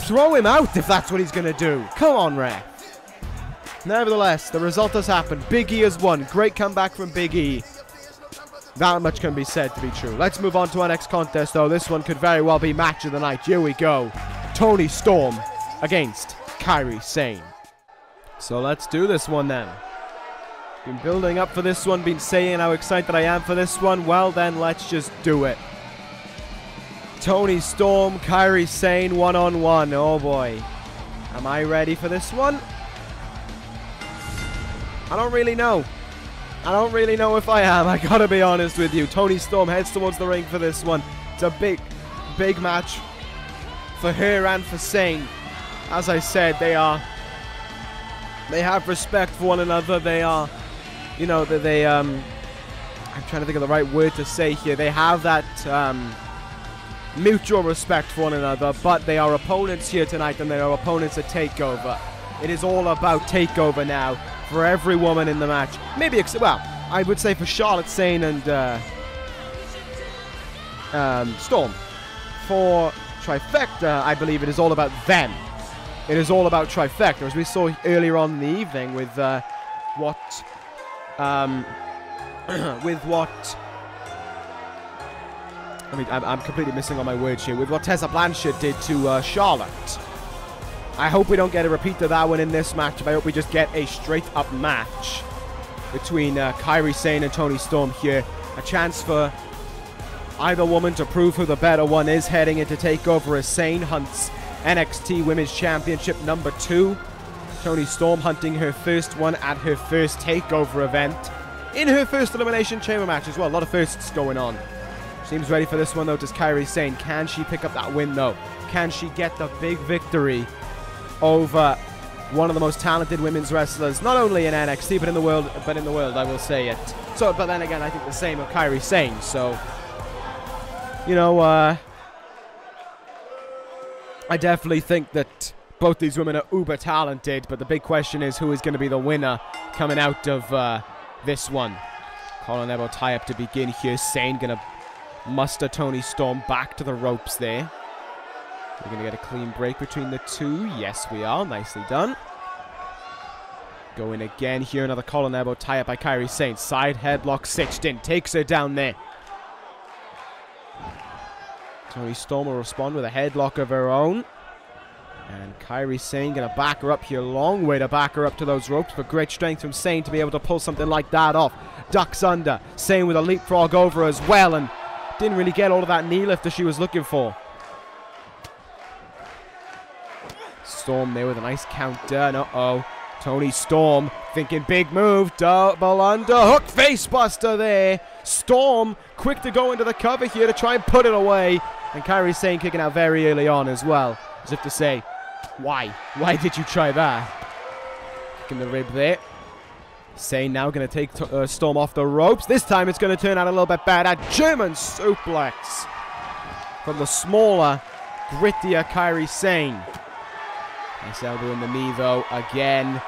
Throw him out if that's what he's going to do. Come on, ref. Nevertheless, the result has happened. Big E has won. Great comeback from Big E. That much can be said to be true. Let's move on to our next contest, though. This one could very well be match of the night. Here we go. Toni Storm against Kairi Sane. So let's do this one then. Been building up for this one, been saying how excited I am for this one. Well then, let's just do it. Toni Storm, Kairi Sane, one-on-one. Oh boy. Am I ready for this one? I don't really know. I don't really know if I am. I gotta be honest with you. Toni Storm heads towards the ring for this one. It's a big, big match for her and for Sane. As I said, they have respect for one another. They are, you know, I'm trying to think of the right word to say here. They have that mutual respect for one another, but they are opponents here tonight, and they are opponents at TakeOver. It is all about TakeOver now for every woman in the match. Maybe, well, I would say for Charlotte, Sane, and Storm. For Trifecta, I believe it is all about them. It is all about Trifecta, as we saw earlier on in the evening with I mean, I'm completely missing on my words here. With what Tessa Blanchard did to Charlotte. I hope we don't get a repeat of that one in this match. I hope we just get a straight-up match between Kairi Sane and Toni Storm here. A chance for either woman to prove who the better one is heading into TakeOver as Sane hunts NXT Women's Championship number 2. Toni Storm hunting her first one at her first TakeOver event. In her first Elimination Chamber match as well. A lot of firsts going on. Seems ready for this one, though, does Kairi Sane. Can she pick up that win, though? Can she get the big victory over one of the most talented women's wrestlers, not only in NXT, but in the world, I will say it. So, but then again, I think the same of Kairi Sane. So, you know, I definitely think that both these women are uber talented, but the big question is who is going to be the winner coming out of this one. Collar and elbow tie-up to begin here. Sane going to muster Toni Storm back to the ropes there. We're going to get a clean break between the two. Yes, we are. Nicely done. Going again here. Another collar elbow tie up by Kairi Sane. Side headlock stitched in. Takes her down there. Toni Storm will respond with a headlock of her own. And Kairi Sane going to back her up here. Long way to back her up to those ropes. But great strength from Sane to be able to pull something like that off. Ducks under. Sane with a leapfrog over as well. And didn't really get all of that knee lift that she was looking for. Storm there with a nice counter. And uh-oh. Toni Storm thinking big move. Double underhook. Facebuster there. Storm quick to go into the cover here to try and put it away. And Kairi Sane kicking out very early on as well. As if to say, why? Why did you try that? Kicking the rib there. Sane now going to take Storm off the ropes. This time it's going to turn out a little bit better. German suplex from the smaller, grittier Kairi Sane. Nice elbow in the knee though. Again,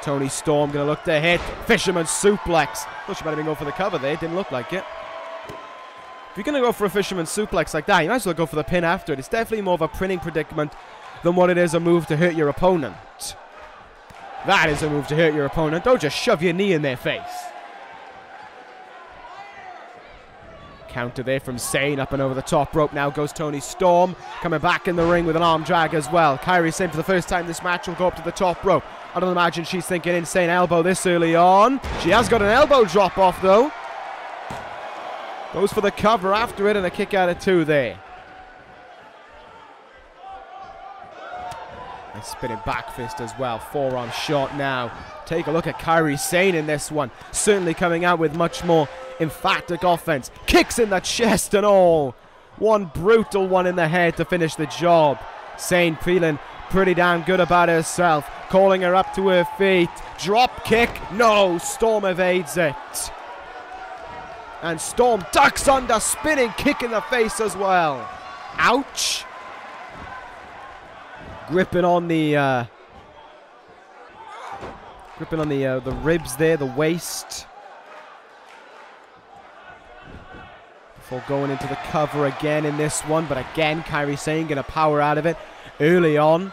Toni Storm going to look to hit. Fisherman suplex. Thought she might have been going for the cover there. Didn't look like it. If you're going to go for a fisherman suplex like that, you might as well go for the pin after it. It's definitely more of a pinning predicament than what it is a move to hurt your opponent. That is a move to hurt your opponent. Don't just shove your knee in their face. Counter there from Sane. Up and over the top rope. Now goes Toni Storm. Coming back in the ring with an arm drag as well. Kairi Sane for the first time this match will go up to the top rope. I don't imagine she's thinking insane elbow this early on. She has got an elbow drop off though. Goes for the cover after it and a kick out of two there. Nice spinning back fist as well. Forearm shot now. Take a look at Kairi Sane in this one. Certainly coming out with much more emphatic offense. Kicks in the chest and all. One brutal one in the head to finish the job. Sane feeling pretty damn good about herself. Calling her up to her feet. Drop kick. No. Storm evades it. And Storm ducks under, spinning kick in the face as well. Ouch. Gripping on the ribs there, the waist. Before going into the cover again in this one, but again Kairi Sane gonna power out of it early on.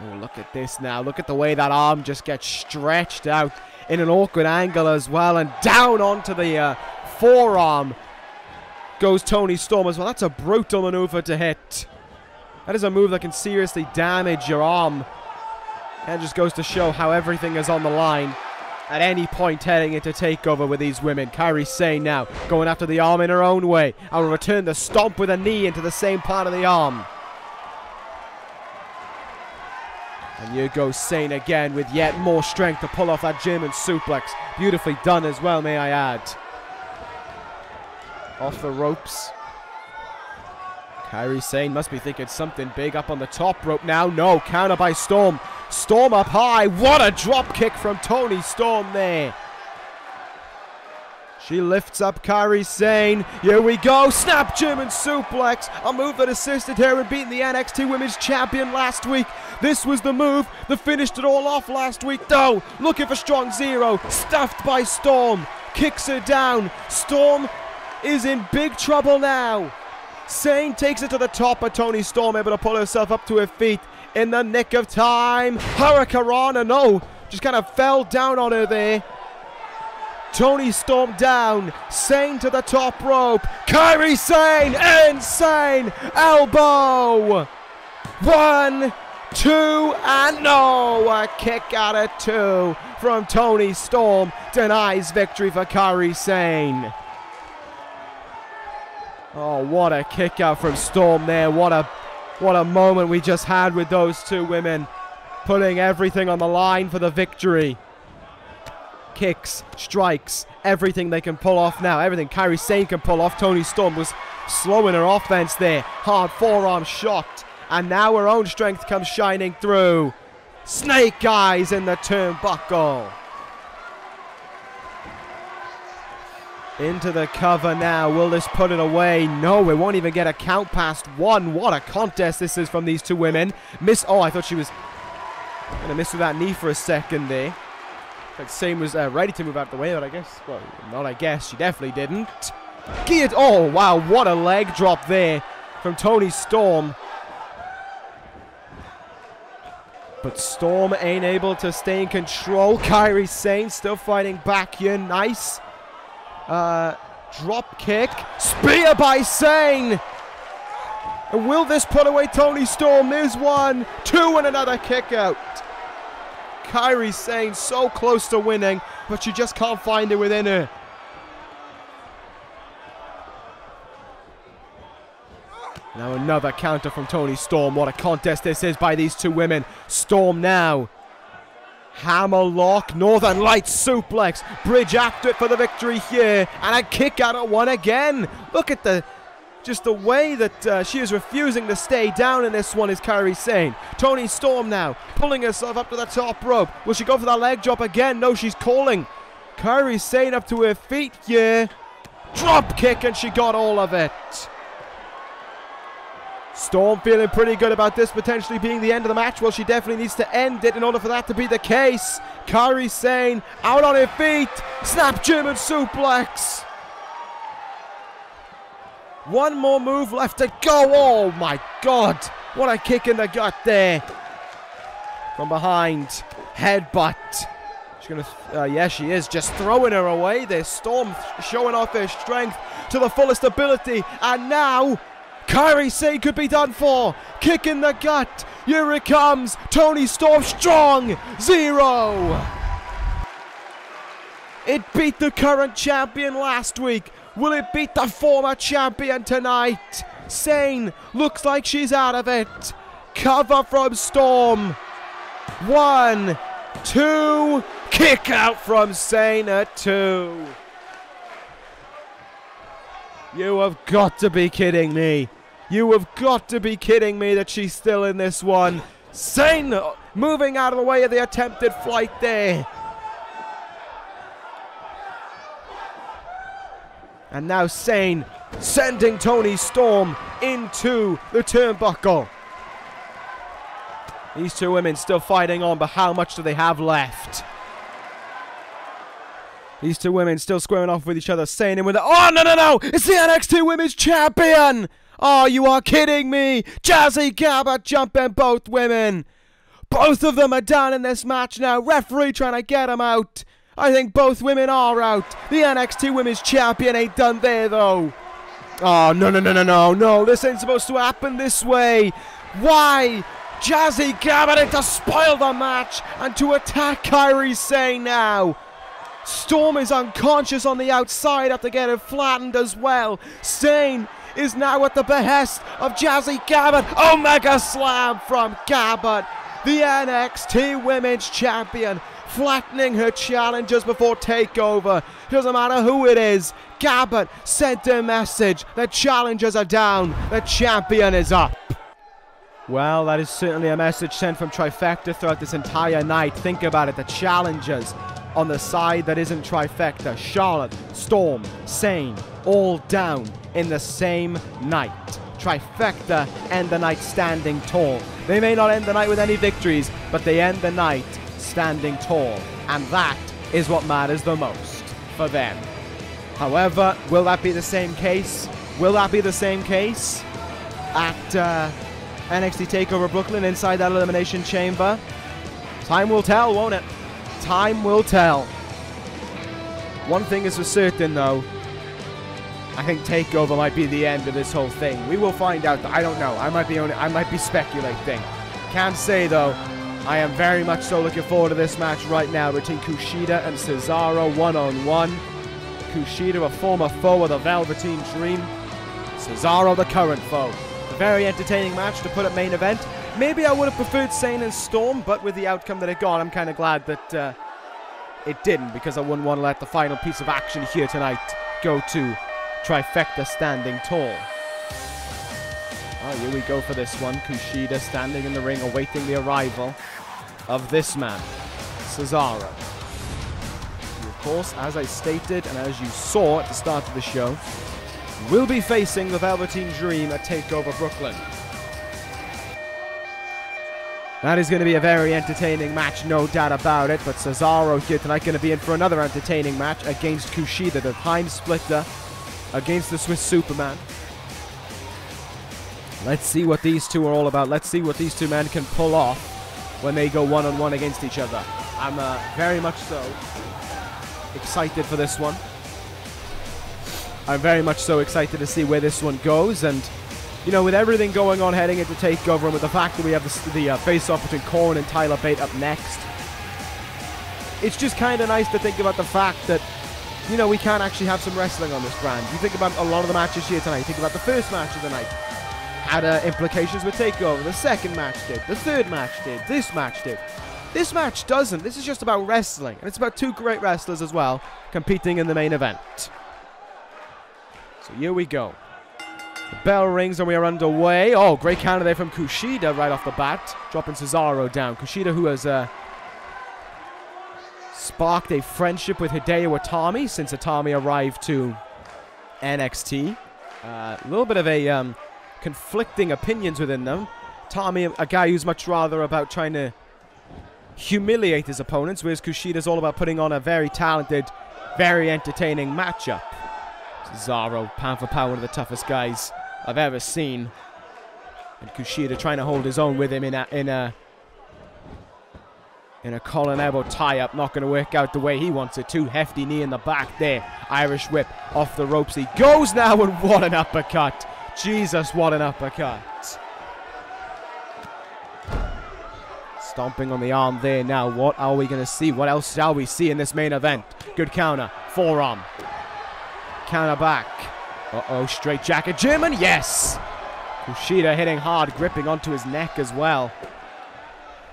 Oh, look at this now. Look at the way that arm just gets stretched out in an awkward angle as well. And down onto the forearm goes Toni Storm as well. That's a brutal maneuver to hit. That is a move that can seriously damage your arm. And just goes to show how everything is on the line at any point heading into TakeOver with these women. Kairi Sane now going after the arm in her own way. And will return the stomp with a knee into the same part of the arm. And here goes Sane again with yet more strength to pull off that German suplex. Beautifully done as well, may I add. Off the ropes. Kairi Sane must be thinking something big up on the top rope now. No, counter by Storm. Storm up high. What a drop kick from Toni Storm there. She lifts up Kairi Sane. Here we go. Snap German suplex. A move that assisted her in beating the NXT Women's Champion last week. This was the move that finished it all off last week. Though, looking for strong zero. Stuffed by Storm. Kicks her down. Storm is in big trouble now. Sane takes it to the top, but Toni Storm able to pull herself up to her feet in the nick of time. Hurricanrana, no. Just kind of fell down on her there. Toni Storm down. Sane to the top rope. Kairi Sane. Insane. Elbow. 1, 2, and no. A kick out of 2 from Toni Storm. Denies victory for Kairi Sane. Oh, what a kick out from Storm there. What a moment we just had with those two women. Putting everything on the line for the victory. Kicks, strikes, everything they can pull off now. Everything Kairi Sane can pull off. Toni Storm was slow in her offense there. Hard forearm shot. And now her own strength comes shining through. Snake eyes in the turnbuckle. Into the cover now. Will this put it away? No, it won't even get a count past 1. What a contest this is from these two women. Oh, I thought she was going to miss with that knee for a second there. Like Sane was ready to move out the way, but I guess, well, not I guess, she definitely didn't. Oh, wow, what a leg drop there from Toni Storm. But Storm ain't able to stay in control. Kairi Sane still fighting back here. Nice. Drop kick. Spear by Sane. And will this put away Toni Storm? There's 1, 2, and another kick out. Kairi Sane so close to winning, but she just can't find it within her. Now another counter from Toni Storm. What a contest this is by these two women. Storm now. Hammerlock, Northern Lights suplex. Bridge after it for the victory here. And a kick out at 1 again. Look at just the way that she is refusing to stay down in this one is Kairi Sane. Toni Storm now pulling herself up to the top rope. Will she go for that leg drop again? No, she's calling. Kairi Sane up to her feet here. Drop kick, and she got all of it. Storm feeling pretty good about this potentially being the end of the match. Well, she definitely needs to end it in order for that to be the case. Kairi Sane out on her feet. Snap German suplex. One more move left to go. Oh my God. What a kick in the gut there. From behind. Headbutt. She's going to, yeah, she is just throwing her away there. Storm showing off her strength to the fullest ability. And now Kairi Sane could be done for. Kick in the gut. Here it comes. Toni Storm strong. 0. It beat the current champion last week. Will it beat the former champion tonight? Sane looks like she's out of it. Cover from Storm. 1, 2. Kick out from Sane at 2. You have got to be kidding me. You have got to be kidding me that she's still in this one. Sane moving out of the way of the attempted flight there. And now Sane sending Toni Storm into the turnbuckle. These two women still fighting on, but how much do they have left? These two women still squaring off with each other. Sane in with it. Oh, no. It's the NXT Women's Champion. Oh, you are kidding me. Jazzy Gabba jumping both women. Both of them are down in this match now. Referee trying to get them out. I think both women are out. The NXT Women's Champion ain't done there, though. Oh, no. This ain't supposed to happen this way. Why? Jazzy Gabba to spoil the match and to attack Kairi Sane now. Storm is unconscious on the outside after getting flattened as well. Sane is now at the behest of Jazzy Gabba. Omega Slam from Gabba. The NXT Women's Champion. Flattening her challengers before takeover. Doesn't matter who it is. Gabba sent a message. The challengers are down. The champion is up. Well, that is certainly a message sent from Trifecta throughout this entire night. Think about it. The challengers on the side that isn't Trifecta. Charlotte, Storm, Sane, all down in the same night. Trifecta end the night standing tall. They may not end the night with any victories, but they end the night standing tall, and that is what matters the most for them. However, will that be the same case? Will that be the same case at NXT TakeOver Brooklyn inside that Elimination Chamber? Time will tell, won't it? Time will tell. One thing is for certain, though. I think TakeOver might be the end of this whole thing. We will find out. I don't know. I might be speculating. Can't say though. I am very much so looking forward to this match right now between KUSHIDA and Cesaro one-on-one. KUSHIDA, a former foe of the Velveteen Dream. Cesaro, the current foe. A very entertaining match to put at main event. Maybe I would have preferred Sane and Storm, but with the outcome that it got, I'm kind of glad that it didn't, because I wouldn't want to let the final piece of action here tonight go to Trifecta standing tall. Oh, here we go for this one. KUSHIDA standing in the ring awaiting the arrival of this man, Cesaro. Who, of course, as I stated and as you saw at the start of the show, will be facing the Velveteen Dream at TakeOver Brooklyn. That is going to be a very entertaining match, no doubt about it. But Cesaro here tonight going to be in for another entertaining match against KUSHIDA, the time splitter against the Swiss Superman. Let's see what these two are all about. Let's see what these two men can pull off when they go one-on-one against each other. I'm very much so excited for this one. I'm very much so excited to see where this one goes. And, you know, with everything going on heading into TakeOver, and with the fact that we have the face-off between Coren and Tyler Bate up next, it's just kind of nice to think about the fact that, you know, we can actually have some wrestling on this brand. You think about a lot of the matches here tonight. You think about the first match of the night. Had implications with TakeOver. The second match did. The third match did. This match did. This match doesn't. This is just about wrestling. And it's about two great wrestlers as well, competing in the main event. So here we go. The bell rings and we are underway. Oh, great counter there from KUSHIDA right off the bat. Dropping Cesaro down. KUSHIDA, who has sparked a friendship with Hideo Itami since Itami arrived to NXT. A little bit of a conflicting opinions within them. Itami, a guy who's much rather about trying to humiliate his opponents, whereas KUSHIDA's all about putting on a very talented, very entertaining matchup. Cesaro, pound for pound, one of the toughest guys I've ever seen. And KUSHIDA trying to hold his own with him in a collar and elbow tie-up. Not going to work out the way he wants it to. Hefty knee in the back there. Irish whip off the ropes. He goes now, and what an uppercut. Jesus, what an uppercut. Stomping on the arm there now. What are we going to see? What else shall we see in this main event? Good counter. Forearm. Counter back. Uh-oh, straight jacket German. Yes! KUSHIDA hitting hard, gripping onto his neck as well.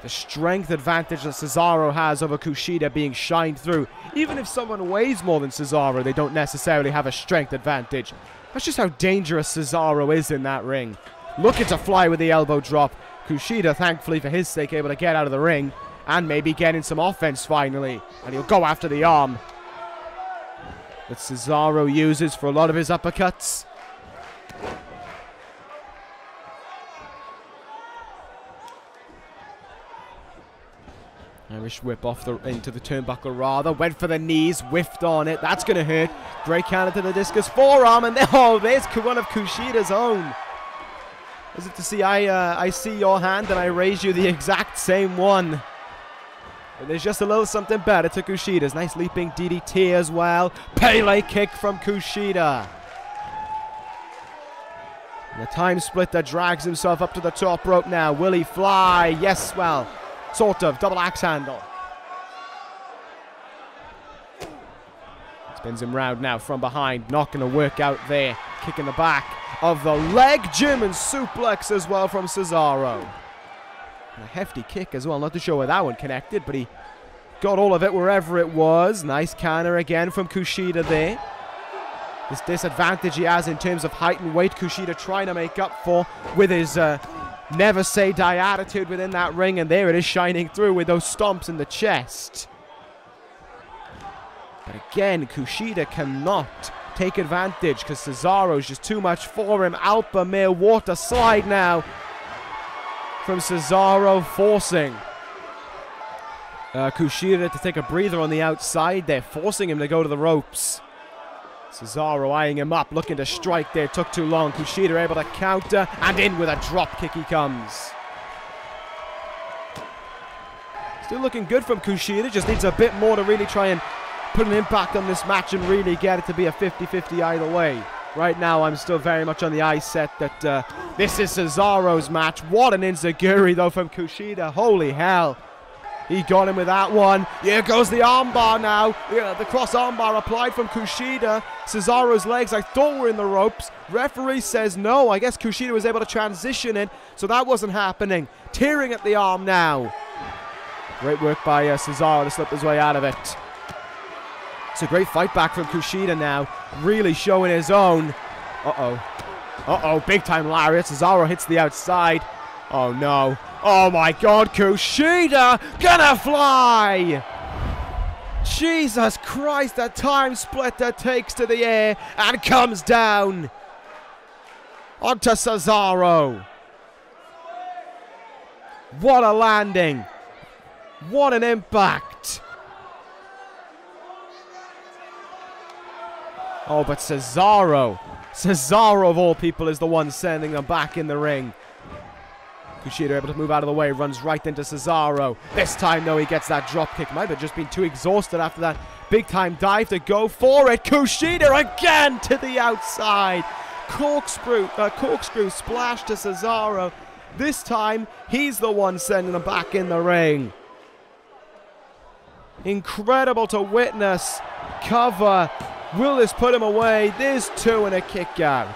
The strength advantage that Cesaro has over KUSHIDA being shined through. Even if someone weighs more than Cesaro, they don't necessarily have a strength advantage. That's just how dangerous Cesaro is in that ring. Looking to fly with the elbow drop. KUSHIDA, thankfully for his sake, able to get out of the ring and maybe get in some offense finally. And he'll go after the arm that Cesaro uses for a lot of his uppercuts. Irish whip off into the turnbuckle rather. Went for the knees, whiffed on it. That's going to hurt. Great counter to the discus forearm, and there's one of KUSHIDA's own. Is it to see I see your hand and I raise you the exact same one. But there's just a little something better to KUSHIDA's. Nice leaping DDT as well. Pele kick from KUSHIDA. The time splitter drags himself up to the top rope now. Will he fly? Yes, well, sort of. Double axe handle. Spins him round now from behind. Not going to work out there. Kick in the back of the leg. German suplex as well from Cesaro. And a hefty kick as well. Not too sure where that one connected, but he got all of it wherever it was. Nice counter again from KUSHIDA there. This disadvantage he has in terms of height and weight, KUSHIDA trying to make up for with his never say die attitude within that ring. And there it is, shining through with those stomps in the chest. But again, KUSHIDA cannot take advantage because Cesaro's just too much for him. Alpha Male water slide now from Cesaro, forcing KUSHIDA to take a breather on the outside. They're forcing him to go to the ropes. Cesaro eyeing him up, looking to strike there. Took too long. KUSHIDA able to counter, and in with a drop kick he comes. Still looking good from KUSHIDA. Just needs a bit more to really try and put an impact on this match and really get it to be a 50-50 either way. Right now, I'm still very much on the eye set that this is Cesaro's match. What an enziguri, though, from KUSHIDA. Holy hell. He got him with that one. Here goes the armbar now. The cross armbar applied from KUSHIDA. Cesaro's legs, I thought, were in the ropes. Referee says no. I guess KUSHIDA was able to transition it, so that wasn't happening. Tearing at the arm now. Great work by Cesaro to slip his way out of it. It's a great fight back from KUSHIDA now. Really showing his own. Uh-oh. Uh-oh, big time lariat. Cesaro hits the outside. Oh, no. Oh, my God. KUSHIDA gonna fly. Jesus Christ. The time splitter takes to the air and comes down onto Cesaro. What a landing. What an impact. Oh, but Cesaro of all people is the one sending them back in the ring. KUSHIDA able to move out of the way, runs right into Cesaro. This time, though, he gets that drop kick. Might have just been too exhausted after that big time dive to go for it. KUSHIDA again to the outside. Corkscrew splash to Cesaro. This time, he's the one sending them back in the ring. Incredible to witness. Cover. Will this put him away? There's 2 and a kick out.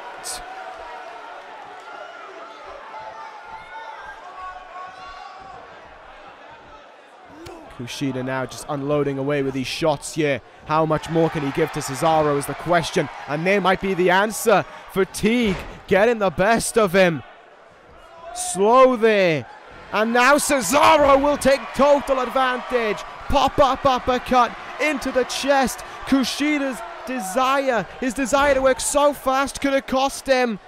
KUSHIDA now just unloading away with these shots here. How much more can he give to Cesaro is the question. And there might be the answer. Fatigue getting the best of him. Slow there. And now Cesaro will take total advantage. Pop-up uppercut into the chest. KUSHIDA's desire, his desire to work so fast could have cost him.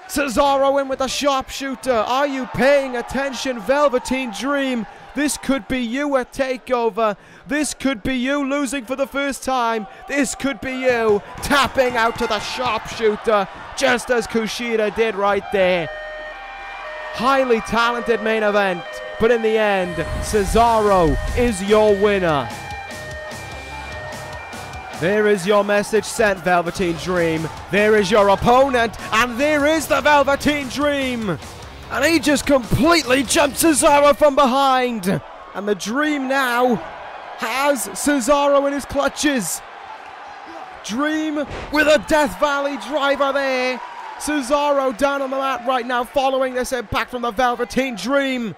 Cesaro in with the sharpshooter. Are you paying attention, Velveteen Dream? This could be you at TakeOver. This could be you losing for the first time. This could be you tapping out to the sharpshooter, just as KUSHIDA did right there. Highly talented main event, but in the end, Cesaro is your winner. There is your message sent, Velveteen Dream. There is your opponent, and there is the Velveteen Dream. And he just completely jumped Cesaro from behind. And the Dream now has Cesaro in his clutches. Dream with a Death Valley driver there. Cesaro down on the mat right now following this impact from the Velveteen Dream.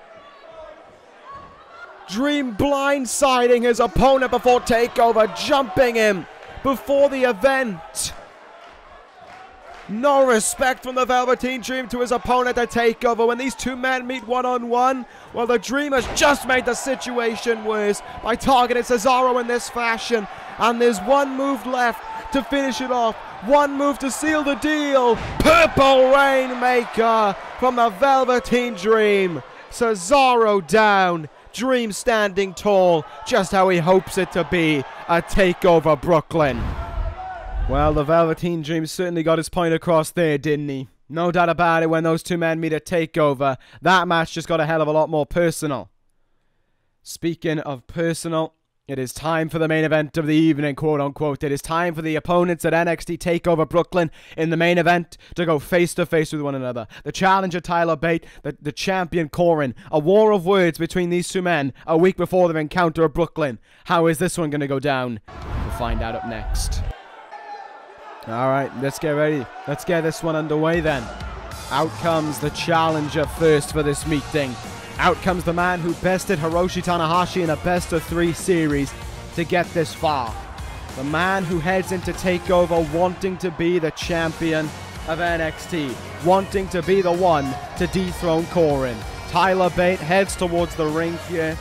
Dream blindsiding his opponent before TakeOver, jumping him before the event. No respect from the Velveteen Dream to his opponent at TakeOver. When these two men meet one-on-one, well, the Dream has just made the situation worse by targeting Cesaro in this fashion. And there's one move left to finish it off. One move to seal the deal. Purple Rainmaker from the Velveteen Dream. Cesaro down. Dream standing tall, just how he hopes it to be at TakeOver Brooklyn. Well, the Velveteen Dream certainly got his point across there, didn't he? No doubt about it, when those two men meet at TakeOver, that match just got a hell of a lot more personal. Speaking of personal, it is time for the main event of the evening, quote-unquote. It is time for the opponents at NXT TakeOver Brooklyn in the main event to go face-to-face with one another. The challenger Tyler Bate, the champion Coren. A war of words between these two men a week before their encounter at Brooklyn. How is this one going to go down? We'll find out up next. Alright, let's get ready. Let's get this one underway then. Out comes the challenger first for this meeting. Out comes the man who bested Hiroshi Tanahashi in a best-of-3 series to get this far. The man who heads into TakeOver wanting to be the champion of NXT. Wanting to be the one to dethrone Coren. Tyler Bate heads towards the ring here.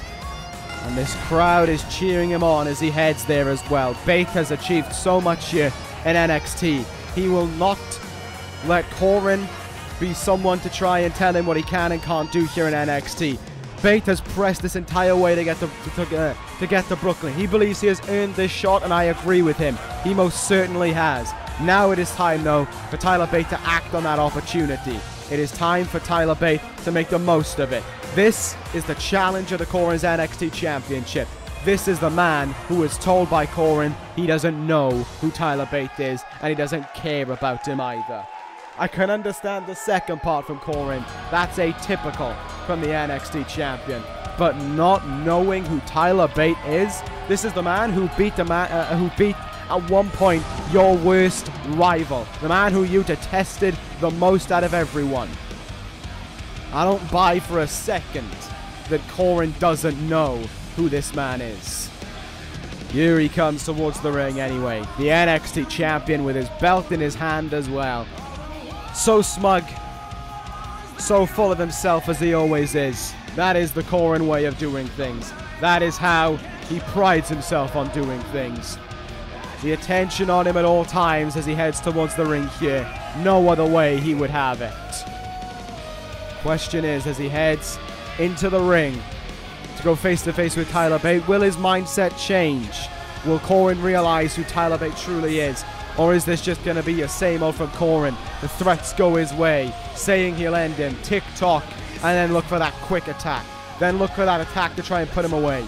And this crowd is cheering him on as he heads there as well. Bate has achieved so much here in NXT. He will not let Coren be someone to try and tell him what he can and can't do here in NXT. Bate has pressed this entire way to get to Brooklyn. He believes he has earned this shot, and I agree with him. He most certainly has. Now it is time, though, for Tyler Bate to act on that opportunity. It is time for Tyler Bate to make the most of it. This is the challenger to Coren's NXT Championship. This is the man who is told by Coren he doesn't know who Tyler Bate is, and he doesn't care about him either. I can understand the second part from Coren. That's atypical from the NXT champion. But not knowing who Tyler Bate is, this is the man who beat at one point your worst rival. The man who you detested the most out of everyone. I don't buy for a second that Coren doesn't know who this man is. Here he comes towards the ring anyway. The NXT champion with his belt in his hand as well. So smug, so full of himself as he always is. That is the Coren way of doing things. That is how he prides himself on doing things. The attention on him at all times as he heads towards the ring here. No other way he would have it. Question is, as he heads into the ring to go face to face with Tyler Bate. Will his mindset change? Will Coren realize who Tyler Bate truly is? Or is this just going to be a same old from Coren? The threats go his way, saying he'll end him, tick-tock, and then look for that quick attack. Then look for that attack to try and put him away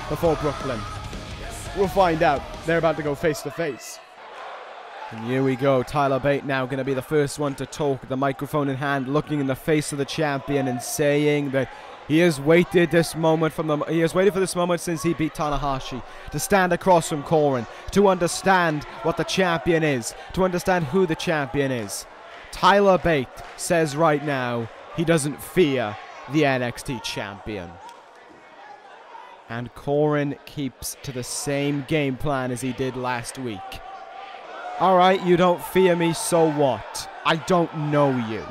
before Brooklyn. We'll find out. They're about to go face to face. And here we go. Tyler Bate now going to be the first one to talk, the microphone in hand, looking in the face of the champion and saying that he has waited this moment he has waited for this moment since he beat Tanahashi, to stand across from Coren, to understand what the champion is, to understand who the champion is. Tyler Bate says right now he doesn't fear the NXT champion. And Coren keeps to the same game plan as he did last week. Alright, you don't fear me, so what? I don't know you.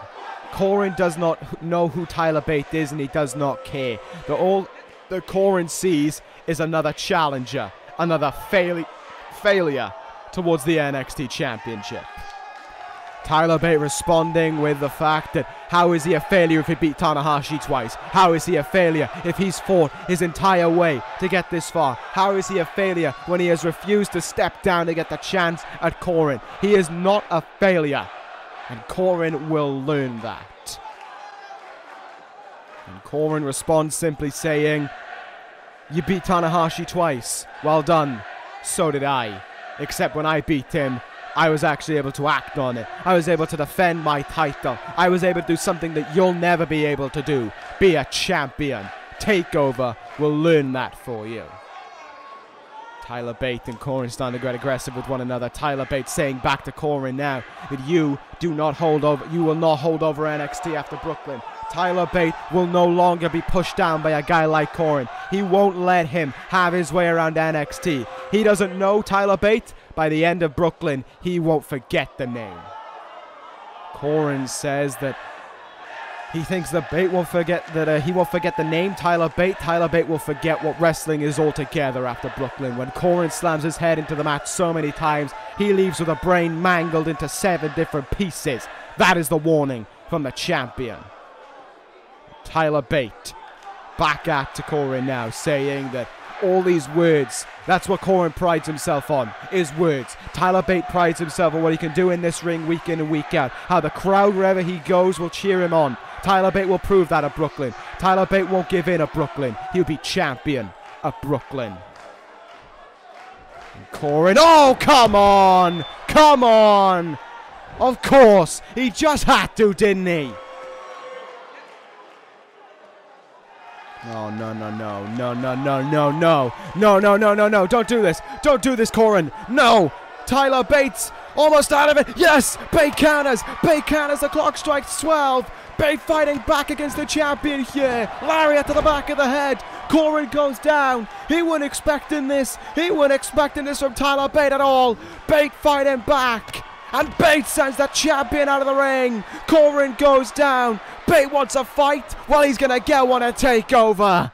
Coren does not know who Tyler Bate is, and he does not care. All that Coren sees is another challenger, another failure towards the NXT championship. Tyler Bate responding with the fact that how is he a failure if he beat Tanahashi twice? How is he a failure if he's fought his entire way to get this far? How is he a failure when he has refused to step down to get the chance at Coren? He is not a failure, and Coren will learn that. And Coren responds simply saying, "You beat Tanahashi twice. Well done. So did I. Except when I beat him, I was actually able to act on it. I was able to defend my title. I was able to do something that you'll never be able to do. Be a champion. Takeover will learn that for you." Tyler Bate and Coren starting to get aggressive with one another. Tyler Bate saying back to Coren now that you will not hold over NXT after Brooklyn. Tyler Bate will no longer be pushed down by a guy like Coren. He won't let him have his way around NXT. He doesn't know Tyler Bate. By the end of Brooklyn, he won't forget the name. Coren says that he thinks that Bate won't forget that he won't forget the name Tyler Bate. Tyler Bate will forget what wrestling is altogether after Brooklyn. When Coren slams his head into the mat so many times, he leaves with a brain mangled into 7 different pieces. That is the warning from the champion. Tyler Bate back at Coren now, saying that all these words, that's what Coren prides himself on, is words. Tyler Bate prides himself on what he can do in this ring week in and week out. How the crowd, wherever he goes, will cheer him on. Tyler Bate will prove that at Brooklyn. Tyler Bate won't give in at Brooklyn. He'll be champion at Brooklyn. And Coren, oh, come on! Come on! Of course, he just had to, didn't he? Oh, no, no, no, no, no, no, no, no, no, no, no, no, no, don't do this. Don't do this, Coren. No! Tyler Bate's almost out of it. Yes! Bate counters. Bate counters. The clock strikes 12. Bate fighting back against the champion here. Lariat to the back of the head. Coren goes down. He wasn't expecting this. He wasn't expecting this from Tyler Bate at all. Bate fighting back. And Bate sends the champion out of the ring. Coren goes down. Bate wants a fight. Well, he's going to get one at TakeOver.